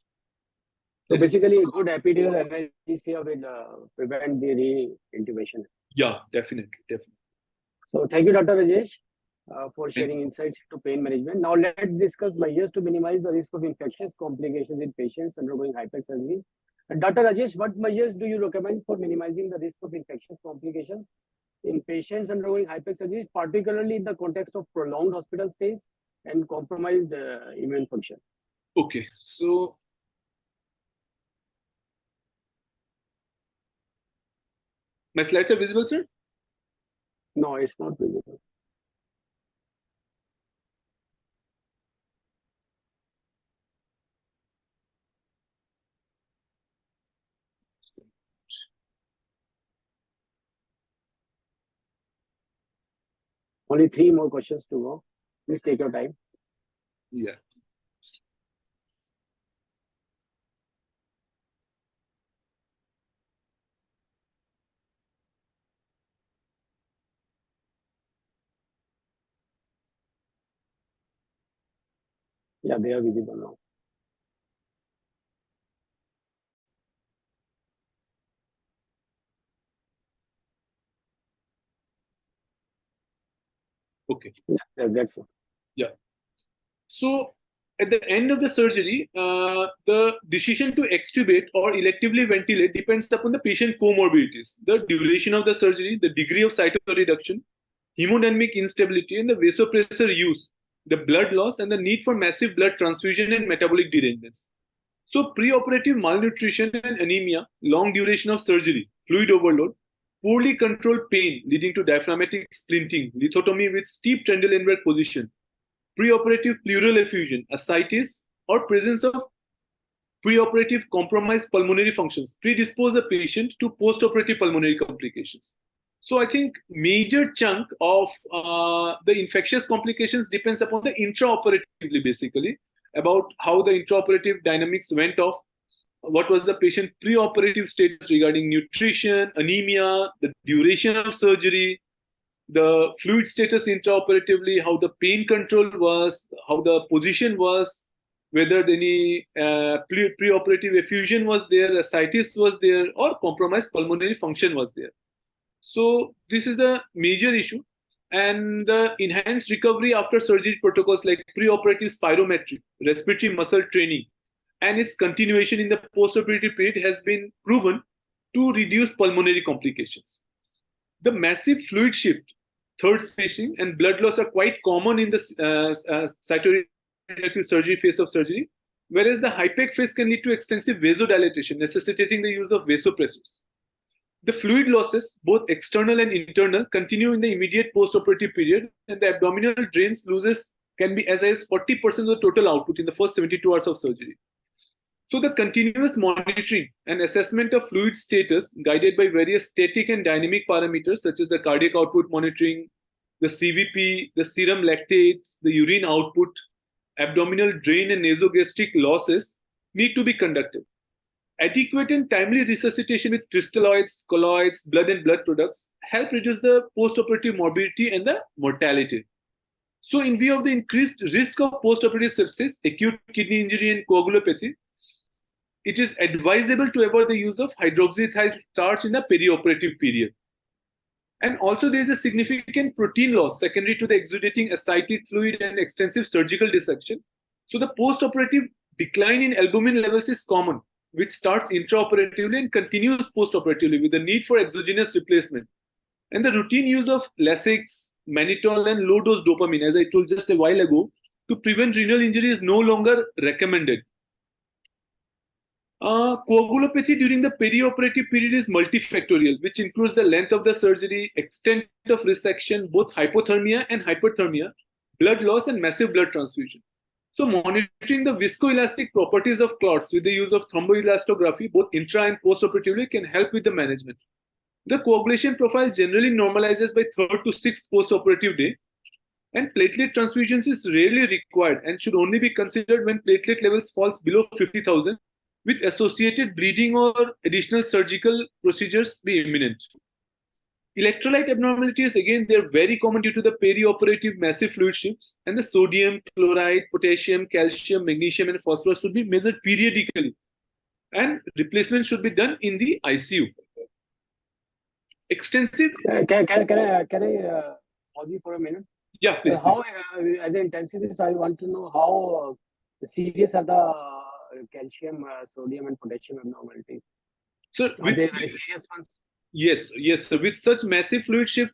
So basically, good epidural anesthesia will prevent the re-intubation. Yeah, definitely. So thank you, Dr. Rajesh, for sharing insights into pain management. Now let's discuss measures to minimize the risk of infectious complications in patients undergoing HIPEC surgery. Dr. Rajesh, what measures do you recommend for minimizing the risk of infectious complications in patients undergoing HIPEC surgery, particularly in the context of prolonged hospital stays and compromised immune function? Okay, so my slides are visible, sir? No, it's not visible. Only 3 more questions to go. Please take your time. Yeah. Yeah, they are visible now. Okay. Yeah, that's it. Yeah. So at the end of the surgery, the decision to extubate or electively ventilate depends upon the patient comorbidities, the duration of the surgery, the degree of cytoreduction, hemodynamic instability, and the vasopressor use, the blood loss, and the need for massive blood transfusion and metabolic derangements. So preoperative malnutrition and anemia, long duration of surgery, fluid overload, poorly controlled pain leading to diaphragmatic splinting, lithotomy with steep Trendelenburg position, preoperative pleural effusion, ascites, or presence of preoperative compromised pulmonary functions predispose the patient to postoperative pulmonary complications. So I think major chunk of the infectious complications depends upon the intraoperatively, basically, about how the intraoperative dynamics went off, what was the patient preoperative status regarding nutrition, anemia, the duration of surgery, the fluid status intraoperatively, how the pain control was, how the position was, whether any preoperative effusion was there, ascites was there, or compromised pulmonary function was there. So this is the major issue. And the enhanced recovery after surgery protocols like preoperative spirometry, respiratory muscle training, and its continuation in the postoperative period has been proven to reduce pulmonary complications. The massive fluid shift, third spacing, and blood loss are quite common in the cytoreductive surgery phase of surgery, whereas the HIPEC phase can lead to extensive vasodilatation, necessitating the use of vasopressors. The fluid losses, both external and internal, continue in the immediate postoperative period, and the abdominal drains losses can be as high as 40% of the total output in the first 72 hours of surgery. So the continuous monitoring and assessment of fluid status guided by various static and dynamic parameters such as the cardiac output monitoring, the CVP, the serum lactates, the urine output, abdominal drain and nasogastric losses need to be conducted. Adequate and timely resuscitation with crystalloids, colloids, blood and blood products help reduce the post-operative morbidity and the mortality. So in view of the increased risk of post-operative sepsis, acute kidney injury and coagulopathy, it is advisable to avoid the use of hydroxyethyl starch in the perioperative period. And also there is a significant protein loss secondary to the exudating ascitic fluid and extensive surgical dissection. So the post-operative decline in albumin levels is common, which starts intraoperatively and continues post-operatively with the need for exogenous replacement. And the routine use of Lasix, mannitol, and low-dose dopamine, as I told just a while ago, to prevent renal injury is no longer recommended. Coagulopathy during the perioperative period is multifactorial, which includes the length of the surgery, extent of resection, both hypothermia and hyperthermia, blood loss, and massive blood transfusion. So monitoring the viscoelastic properties of clots with the use of thromboelastography, both intra and postoperatively, can help with the management. The coagulation profile generally normalizes by 3rd to 6th postoperative day, and platelet transfusions is rarely required and should only be considered when platelet levels falls below 50,000, with associated bleeding or additional surgical procedures be imminent. Electrolyte abnormalities, again, they're very common due to the perioperative massive fluid shifts, and the sodium, chloride, potassium, calcium, magnesium, and phosphorus should be measured periodically, and replacement should be done in the ICU. Extensive. Can I pause you for a minute? Yeah, please. How, as an intensivist, I want to know how serious are the calcium, sodium, and potassium abnormalities. So, are they very serious ones? Yes. So with such massive fluid shift,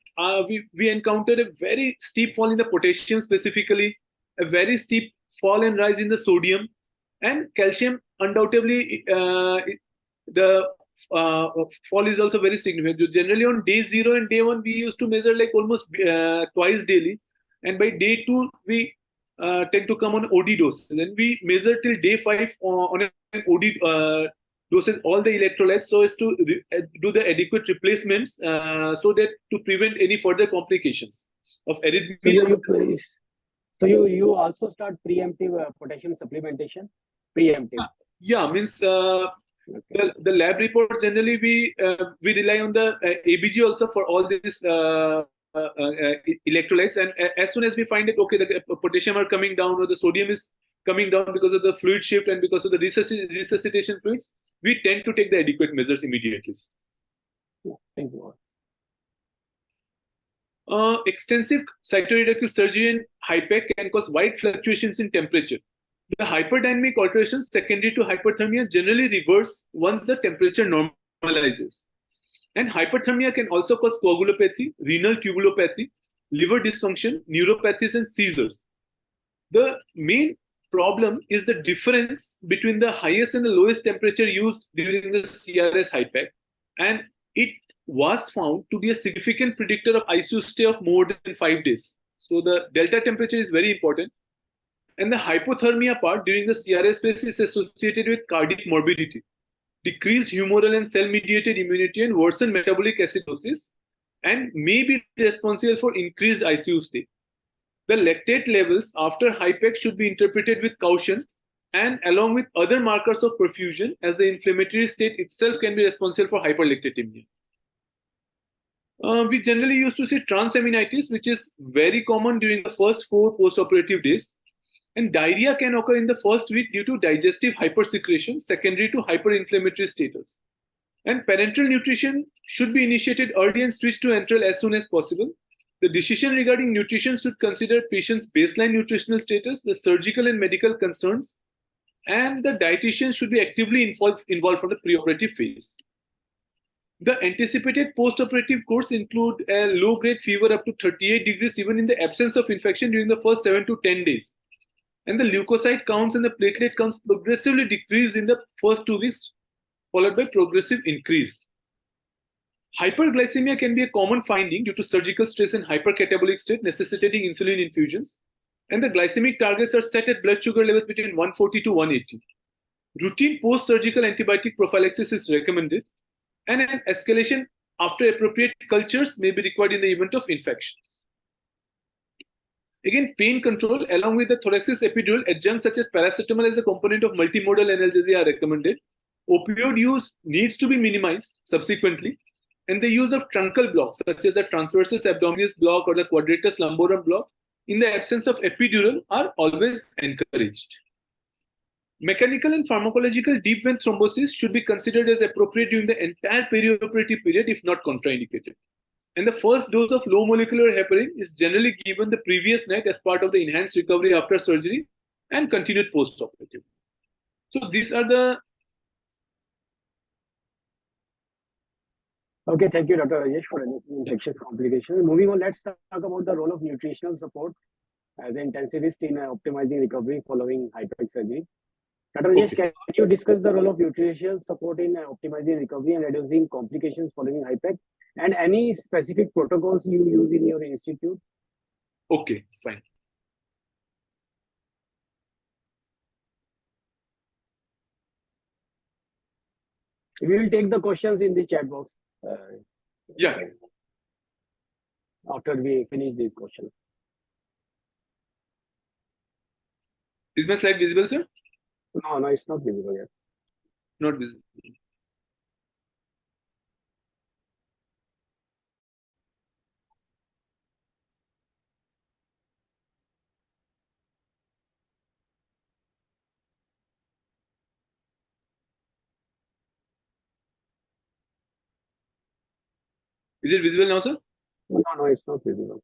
we encountered a very steep fall in the potassium specifically, a very steep fall and rise in the sodium, and calcium. Undoubtedly, the fall is also very significant. Generally, on day 0 and day 1, we used to measure like almost twice daily, and by day 2, we tend to come on OD dose, and then we measure till day 5 on an OD doses all the electrolytes so as to do the adequate replacements so that to prevent any further complications of arrhythmia. So you also start preemptive potassium supplementation? Preemptive. Yeah, means the lab report generally we rely on the ABG also for all these electrolytes, and as soon as we find it, okay, the potassium are coming down or the sodium is coming down because of the fluid shift and because of the resuscitation fluids, we tend to take the adequate measures immediately. Thank you. Extensive cytoreductive surgery in HIPEC can cause wide fluctuations in temperature. The hyperdynamic alterations secondary to hyperthermia generally reverse once the temperature normalizes. And hyperthermia can also cause coagulopathy, renal tubulopathy, liver dysfunction, neuropathies, and seizures. The main problem is the difference between the highest and the lowest temperature used during the CRS HIPEC, and it was found to be a significant predictor of ICU stay of more than 5 days. So the delta temperature is very important. And the hypothermia part during the CRS phase is associated with cardiac morbidity, decreased humoral and cell-mediated immunity, and worsened metabolic acidosis, and may be responsible for increased ICU stay. The lactate levels after HIPEC should be interpreted with caution and along with other markers of perfusion, as the inflammatory state itself can be responsible for hyperlactatemia. We generally used to see transaminitis, which is very common during the first 4 postoperative days. And diarrhea can occur in the first week due to digestive hypersecretion secondary to hyperinflammatory status. And parenteral nutrition should be initiated early and switched to enteral as soon as possible. The decision regarding nutrition should consider patient's baseline nutritional status, the surgical and medical concerns, and the dietitian should be actively involved for the preoperative phase. The anticipated postoperative course include a low-grade fever up to 38 degrees even in the absence of infection during the first 7 to 10 days. And the leukocyte counts and the platelet counts progressively decrease in the first 2 weeks, followed by progressive increase. Hyperglycemia can be a common finding due to surgical stress and hypercatabolic state necessitating insulin infusions. And the glycemic targets are set at blood sugar levels between 140 to 180. Routine post-surgical antibiotic prophylaxis is recommended, and an escalation after appropriate cultures may be required in the event of infections. Again, pain control along with the thoracic epidural adjuncts such as paracetamol as a component of multimodal analgesia are recommended. Opioid use needs to be minimized subsequently, and the use of truncal blocks such as the transversus abdominis block or the quadratus lumborum block in the absence of epidural are always encouraged. Mechanical and pharmacological deep vein thrombosis should be considered as appropriate during the entire perioperative period if not contraindicated. And the first dose of low molecular heparin is generally given the previous night as part of the enhanced recovery after surgery and continued post-operative. So these are the... Okay, thank you, Dr. Rajesh, for infectious complications. Moving on, let's talk about the role of nutritional support as an intensivist in optimizing recovery following HIPEC surgery. Dr. Rajesh, can you discuss the role of nutritional support in optimizing recovery and reducing complications following HIPEC, and any specific protocols you use in your institute? Okay, fine. We will take the questions in the chat box. Yeah. After we finish these questions. Is my slide visible, sir? No, it's not visible yet. Not visible. Is it visible now, sir? No, it's not visible.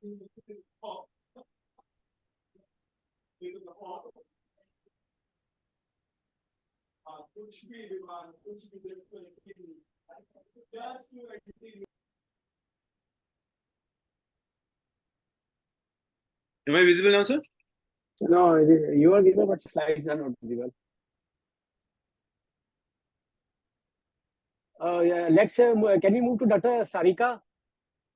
Am I visible now, sir? No, you are visible, but slides are not visible. Yeah, let's can we move to Dr. Sarika?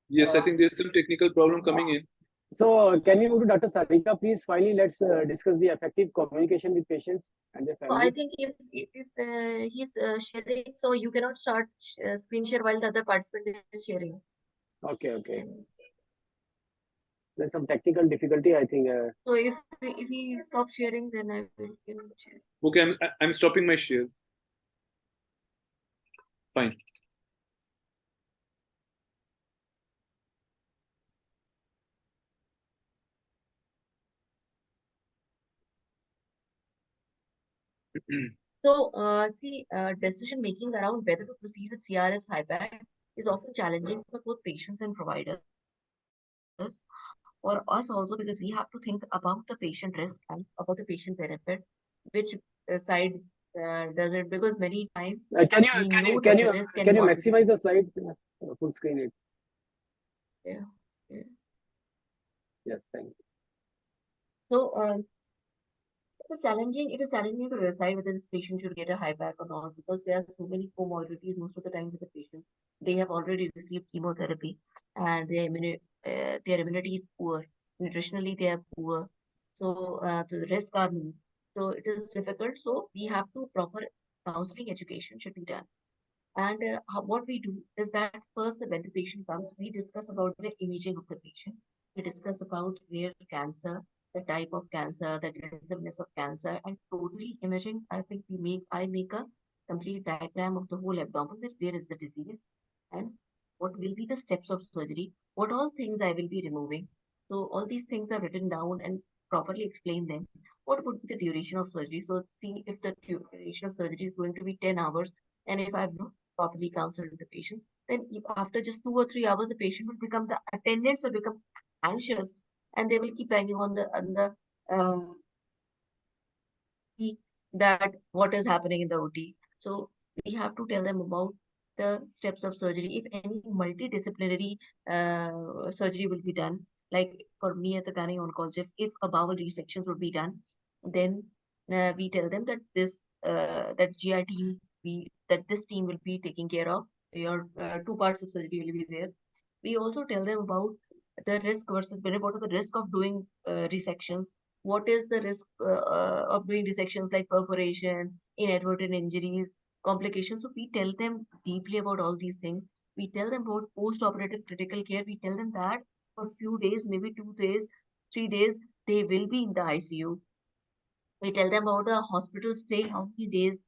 Yes, I think there's some technical problem coming in. So can we move to Dr. Sarika, please? Finally, let's discuss the effective communication with patients and their So families. I think if he's sharing, so you cannot start screen share while the other participant is sharing. Okay. There's some technical difficulty, I think. So if he stop sharing, then I will share. Okay, I'm stopping my share. Fine. So, decision making around whether to proceed with CRS HIPEC is often challenging for both patients and providers. For us also, because we have to think about the patient risk and about the patient benefit, which side does it? Because many times Can you maximize the slide full screen it? Yeah. Yes, thank you. So, it is challenging to decide whether this patient should get a HIPEC or not, because there are so many comorbidities most of the time with the patients. They have already received chemotherapy and their immunity is poor. Nutritionally, they are poor. So the risks are more. So it is difficult. So we have to proper counseling education should be done. And what we do is that first, when the patient comes, we discuss about the imaging of the patient. We discuss about their cancer, the type of cancer, the aggressiveness of cancer, and totally imaging. I think I make a complete diagram of the whole abdomen, that where is the disease and what will be the steps of surgery, what all things I will be removing. So all these things are written down and properly explain them. What would be the duration of surgery? So see if the duration of surgery is going to be 10 hours, and if I've not properly counseled the patient, then if after just 2 or 3 hours, the attendants will become anxious, and they will keep banging on the see that what is happening in the OT. So we have to tell them about the steps of surgery. If any multidisciplinary surgery will be done, like for me as a gynae oncologist, if a bowel resections would be done, then we tell them that that GI team that this team will be taking care of your two parts of surgery will be there. We also tell them about the risk versus benefit. What are the risk of doing resections? What is the risk of doing dissections like perforation, inadvertent injuries, complications? So we tell them deeply about all these things. We tell them about post-operative critical care. We tell them that for a few days, maybe 2 days, 3 days, they will be in the ICU. We tell them about the hospital stay, how many days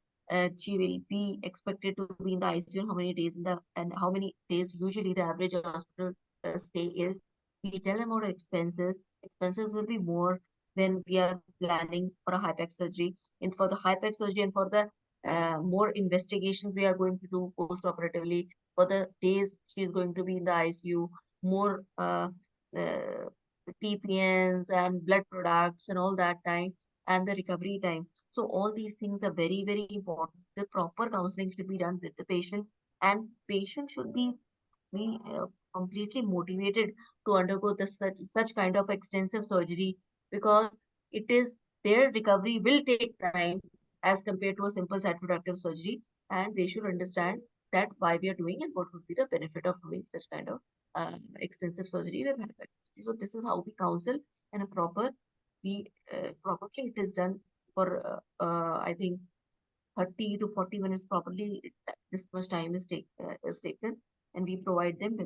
she will be expected to be in the ICU, how many days and how many days usually the average hospital stay is. We tell them about expenses. Expenses will be more when we are planning for a HIPEC surgery. And for the HIPEC surgery and for the more investigations we are going to do post-operatively, for the days she is going to be in the ICU, more TPNs and blood products and all that time and the recovery time. So all these things are very, very important. The proper counseling should be done with the patient, and patient should be completely motivated to undergo such kind of extensive surgery, because it is their recovery will take time as compared to a simple cytoreductive surgery, and they should understand that why we are doing and what would be the benefit of doing such kind of extensive surgery with hypertension. So this is how we counsel, and a proper we probably it is done for I think 30 to 40 minutes properly. This much time is taken, and we provide them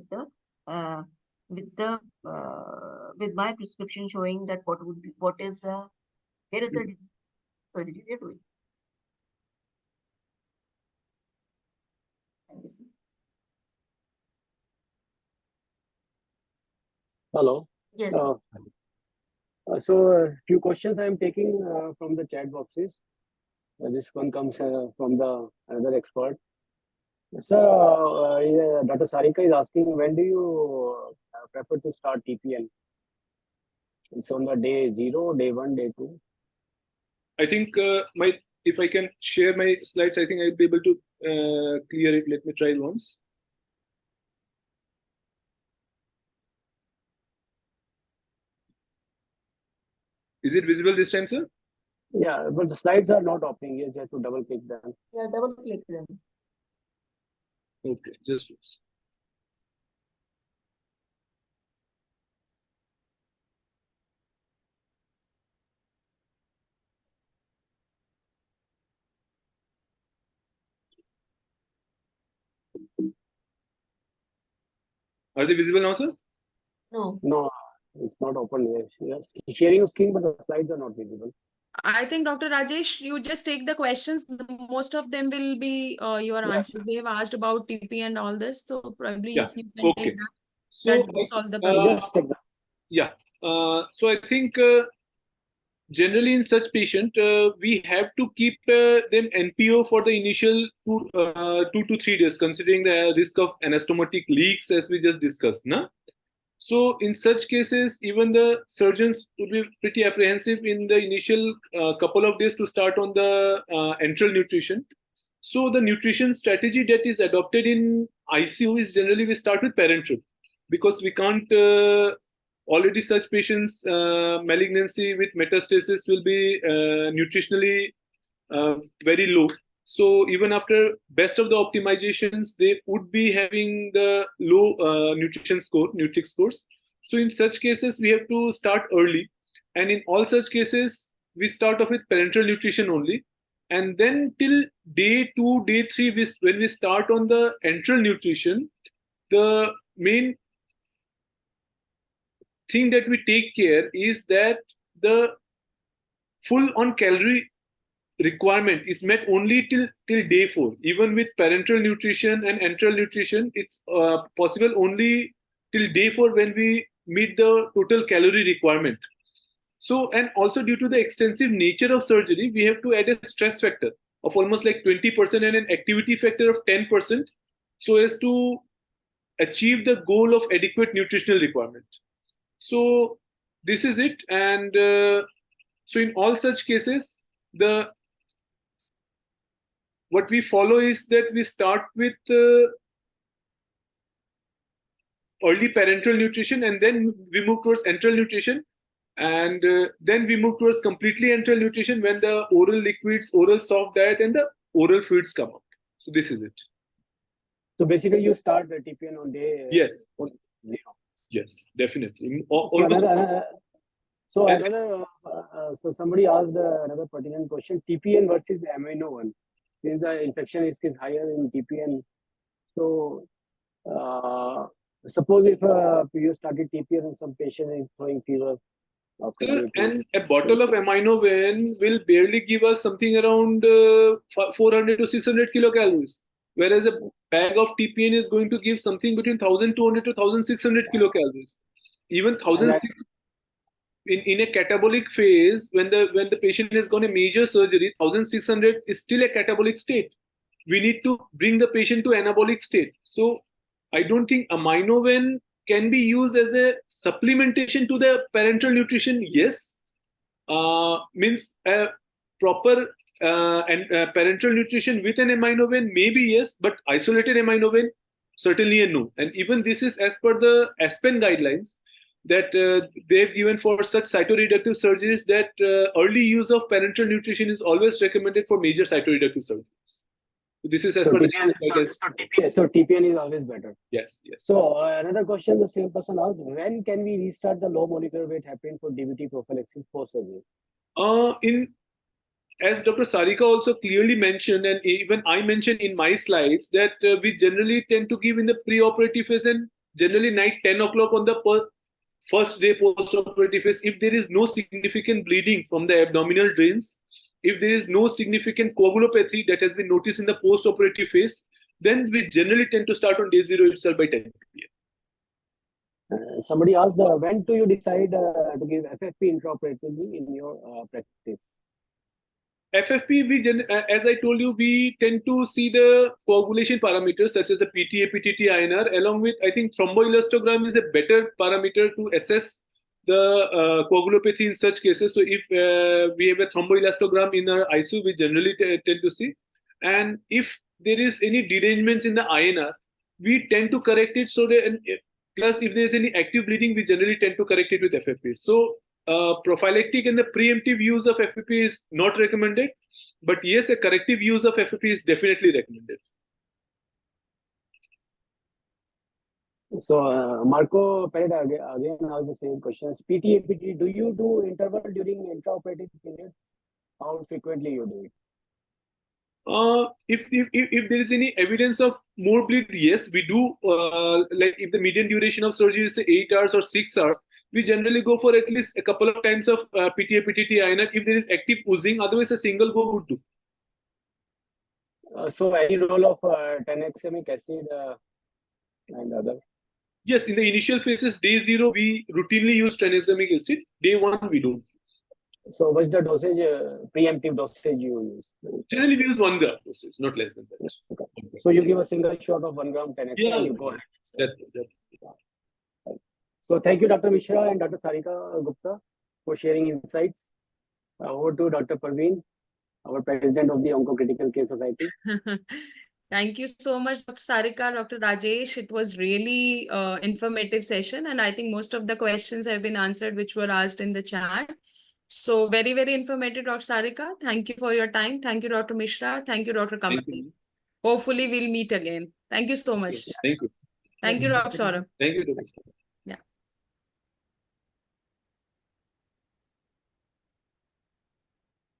uh, with my prescription showing that what is the where is the surgery we are doing. Hello. Yes. So, few questions I am taking from the chat boxes. This one comes from the another expert. Sir, Dr. Sarika is asking, when do you prefer to start TPN? It's on the day 0, day 1, day 2. I think if I can share my slides, I think I'll be able to clear it. Let me try once. Is it visible this time, sir? Yeah, but the slides are not opening. You have to double click them. Yeah, double click them. Okay, just once. Are they visible now, sir? No. No, it's not open here. Yes, sharing screen, but the slides are not visible. I think Dr. Rajesh, you just take the questions. Most of them will be your answers. They've asked about TP and all this. So probably if you can take that, So that will solve the problem. Just take that. yeah. So I think generally in such patient, we have to keep them NPO for the initial 2 to 3 days, considering the risk of anastomotic leaks, as we just discussed. Na? So in such cases, even the surgeons would be pretty apprehensive in the initial couple of days to start on the enteral nutrition. So the nutrition strategy that is adopted in ICU is generally we start with parenteral, because we can't already such patients malignancy with metastasis will be nutritionally very low. So even after best of the optimizations, they would be having the low nutrition score, Nutric scores. So in such cases, we have to start early. And in all such cases, we start off with parenteral nutrition only. And then till day 2, day 3, when we start on the enteral nutrition, the main thing that we take care is that the full on calorie requirement is met only till day 4. Even with parenteral nutrition and enteral nutrition, it's possible only till day 4 when we meet the total calorie requirement. So, and also due to the extensive nature of surgery, we have to add a stress factor of almost like 20% and an activity factor of 10%, so as to achieve the goal of adequate nutritional requirement. So this is it. And so in all such cases, what we follow is that we start with early parenteral nutrition, and then we move towards enteral nutrition, and then we move towards completely enteral nutrition when the oral liquids, oral soft diet, and the oral fluids come out. So this is it. So basically, you start the TPN on day Yes. 0. Yes, definitely. So somebody asked another pertinent question: TPN versus amino one. Since the infection risk is higher in TPN, so suppose if you started TPN and some patient is throwing fever. Sir, and a bottle of aminoven will barely give us something around 400 to 600 kilocalories, whereas a bag of TPN is going to give something between 1200 to 1600 kilocalories. Even 1600 in a catabolic phase, when the patient has gone a major surgery, 1600 is still a catabolic state. We need to bring the patient to anabolic state. So I don't think aminoven can be used as a supplementation to the parenteral nutrition. Yes, means a proper parenteral nutrition with an aminoven, maybe yes, but isolated aminoven, certainly a no. And even this is as per the ASPEN guidelines that they've given for such cytoreductive surgeries, that early use of parenteral nutrition is always recommended for major cytoreductive surgeries. So this is as per the TPN. So TPN is always better. Yes, yes. So another question the same person asked: when can we restart the low molecular weight heparin for DVT prophylaxis post surgery? As Dr. Sarika also clearly mentioned, and even I mentioned in my slides, that we generally tend to give in the pre-operative phase and generally night 10 o'clock on the first day post-operative phase. If there is no significant bleeding from the abdominal drains, if there is no significant coagulopathy that has been noticed in the post-operative phase, then we generally tend to start on day 0 itself by 10 p.m. Somebody asked, when do you decide to give FFP intraoperatively in your practice? FFP, as I told you, we tend to see the coagulation parameters such as the PTA, PTT, INR, along with, I think, thromboelastogram is a better parameter to assess the coagulopathy in such cases. So if we have a thromboelastogram in our ICU, we generally tend to see. And if there is any derangements in the INR, we tend to correct it. So that, plus if there is any active bleeding, we generally tend to correct it with FFP. So prophylactic and the preemptive use of FFP is not recommended, but yes, a corrective use of FFP is definitely recommended. So Marco Pereda again has the same questions. PTA, PT, do you do interval during intraoperative period? How frequently you do it? If there is any evidence of more bleed, yes, we do. Like if the median duration of surgery is 8 hours or 6 hours, we generally go for at least a couple of times of PTA, PTT, INR if there is active oozing. Otherwise, a single go would do. So any role of tranexamic acid and other? Yes, in the initial phases, day 0, we routinely use tranexamic acid. Day 1, we don't. So what's the dosage, preemptive dosage you use? Generally, we use 1 gram dosage, not less than that. Okay. So you give a single shot of 1 gram 10x and you go ahead. That's So thank you, Dr. Mishra and Dr. Sarika Gupta, for sharing insights. Over to Dr. Parveen, our president of the Onco Critical Care Society. Thank you so much, Dr. Sarika, Dr. Rajesh. It was really informative session, and I think most of the questions have been answered which were asked in the chat. So very, very informative, Dr. Sarika. Thank you for your time. Thank you, Dr. Mishra. Thank you, Dr. Kamaldeep. Hopefully, we'll meet again. Thank you so much. Thank you. Thank you, Dr. Saurabh. Thank you, Dr.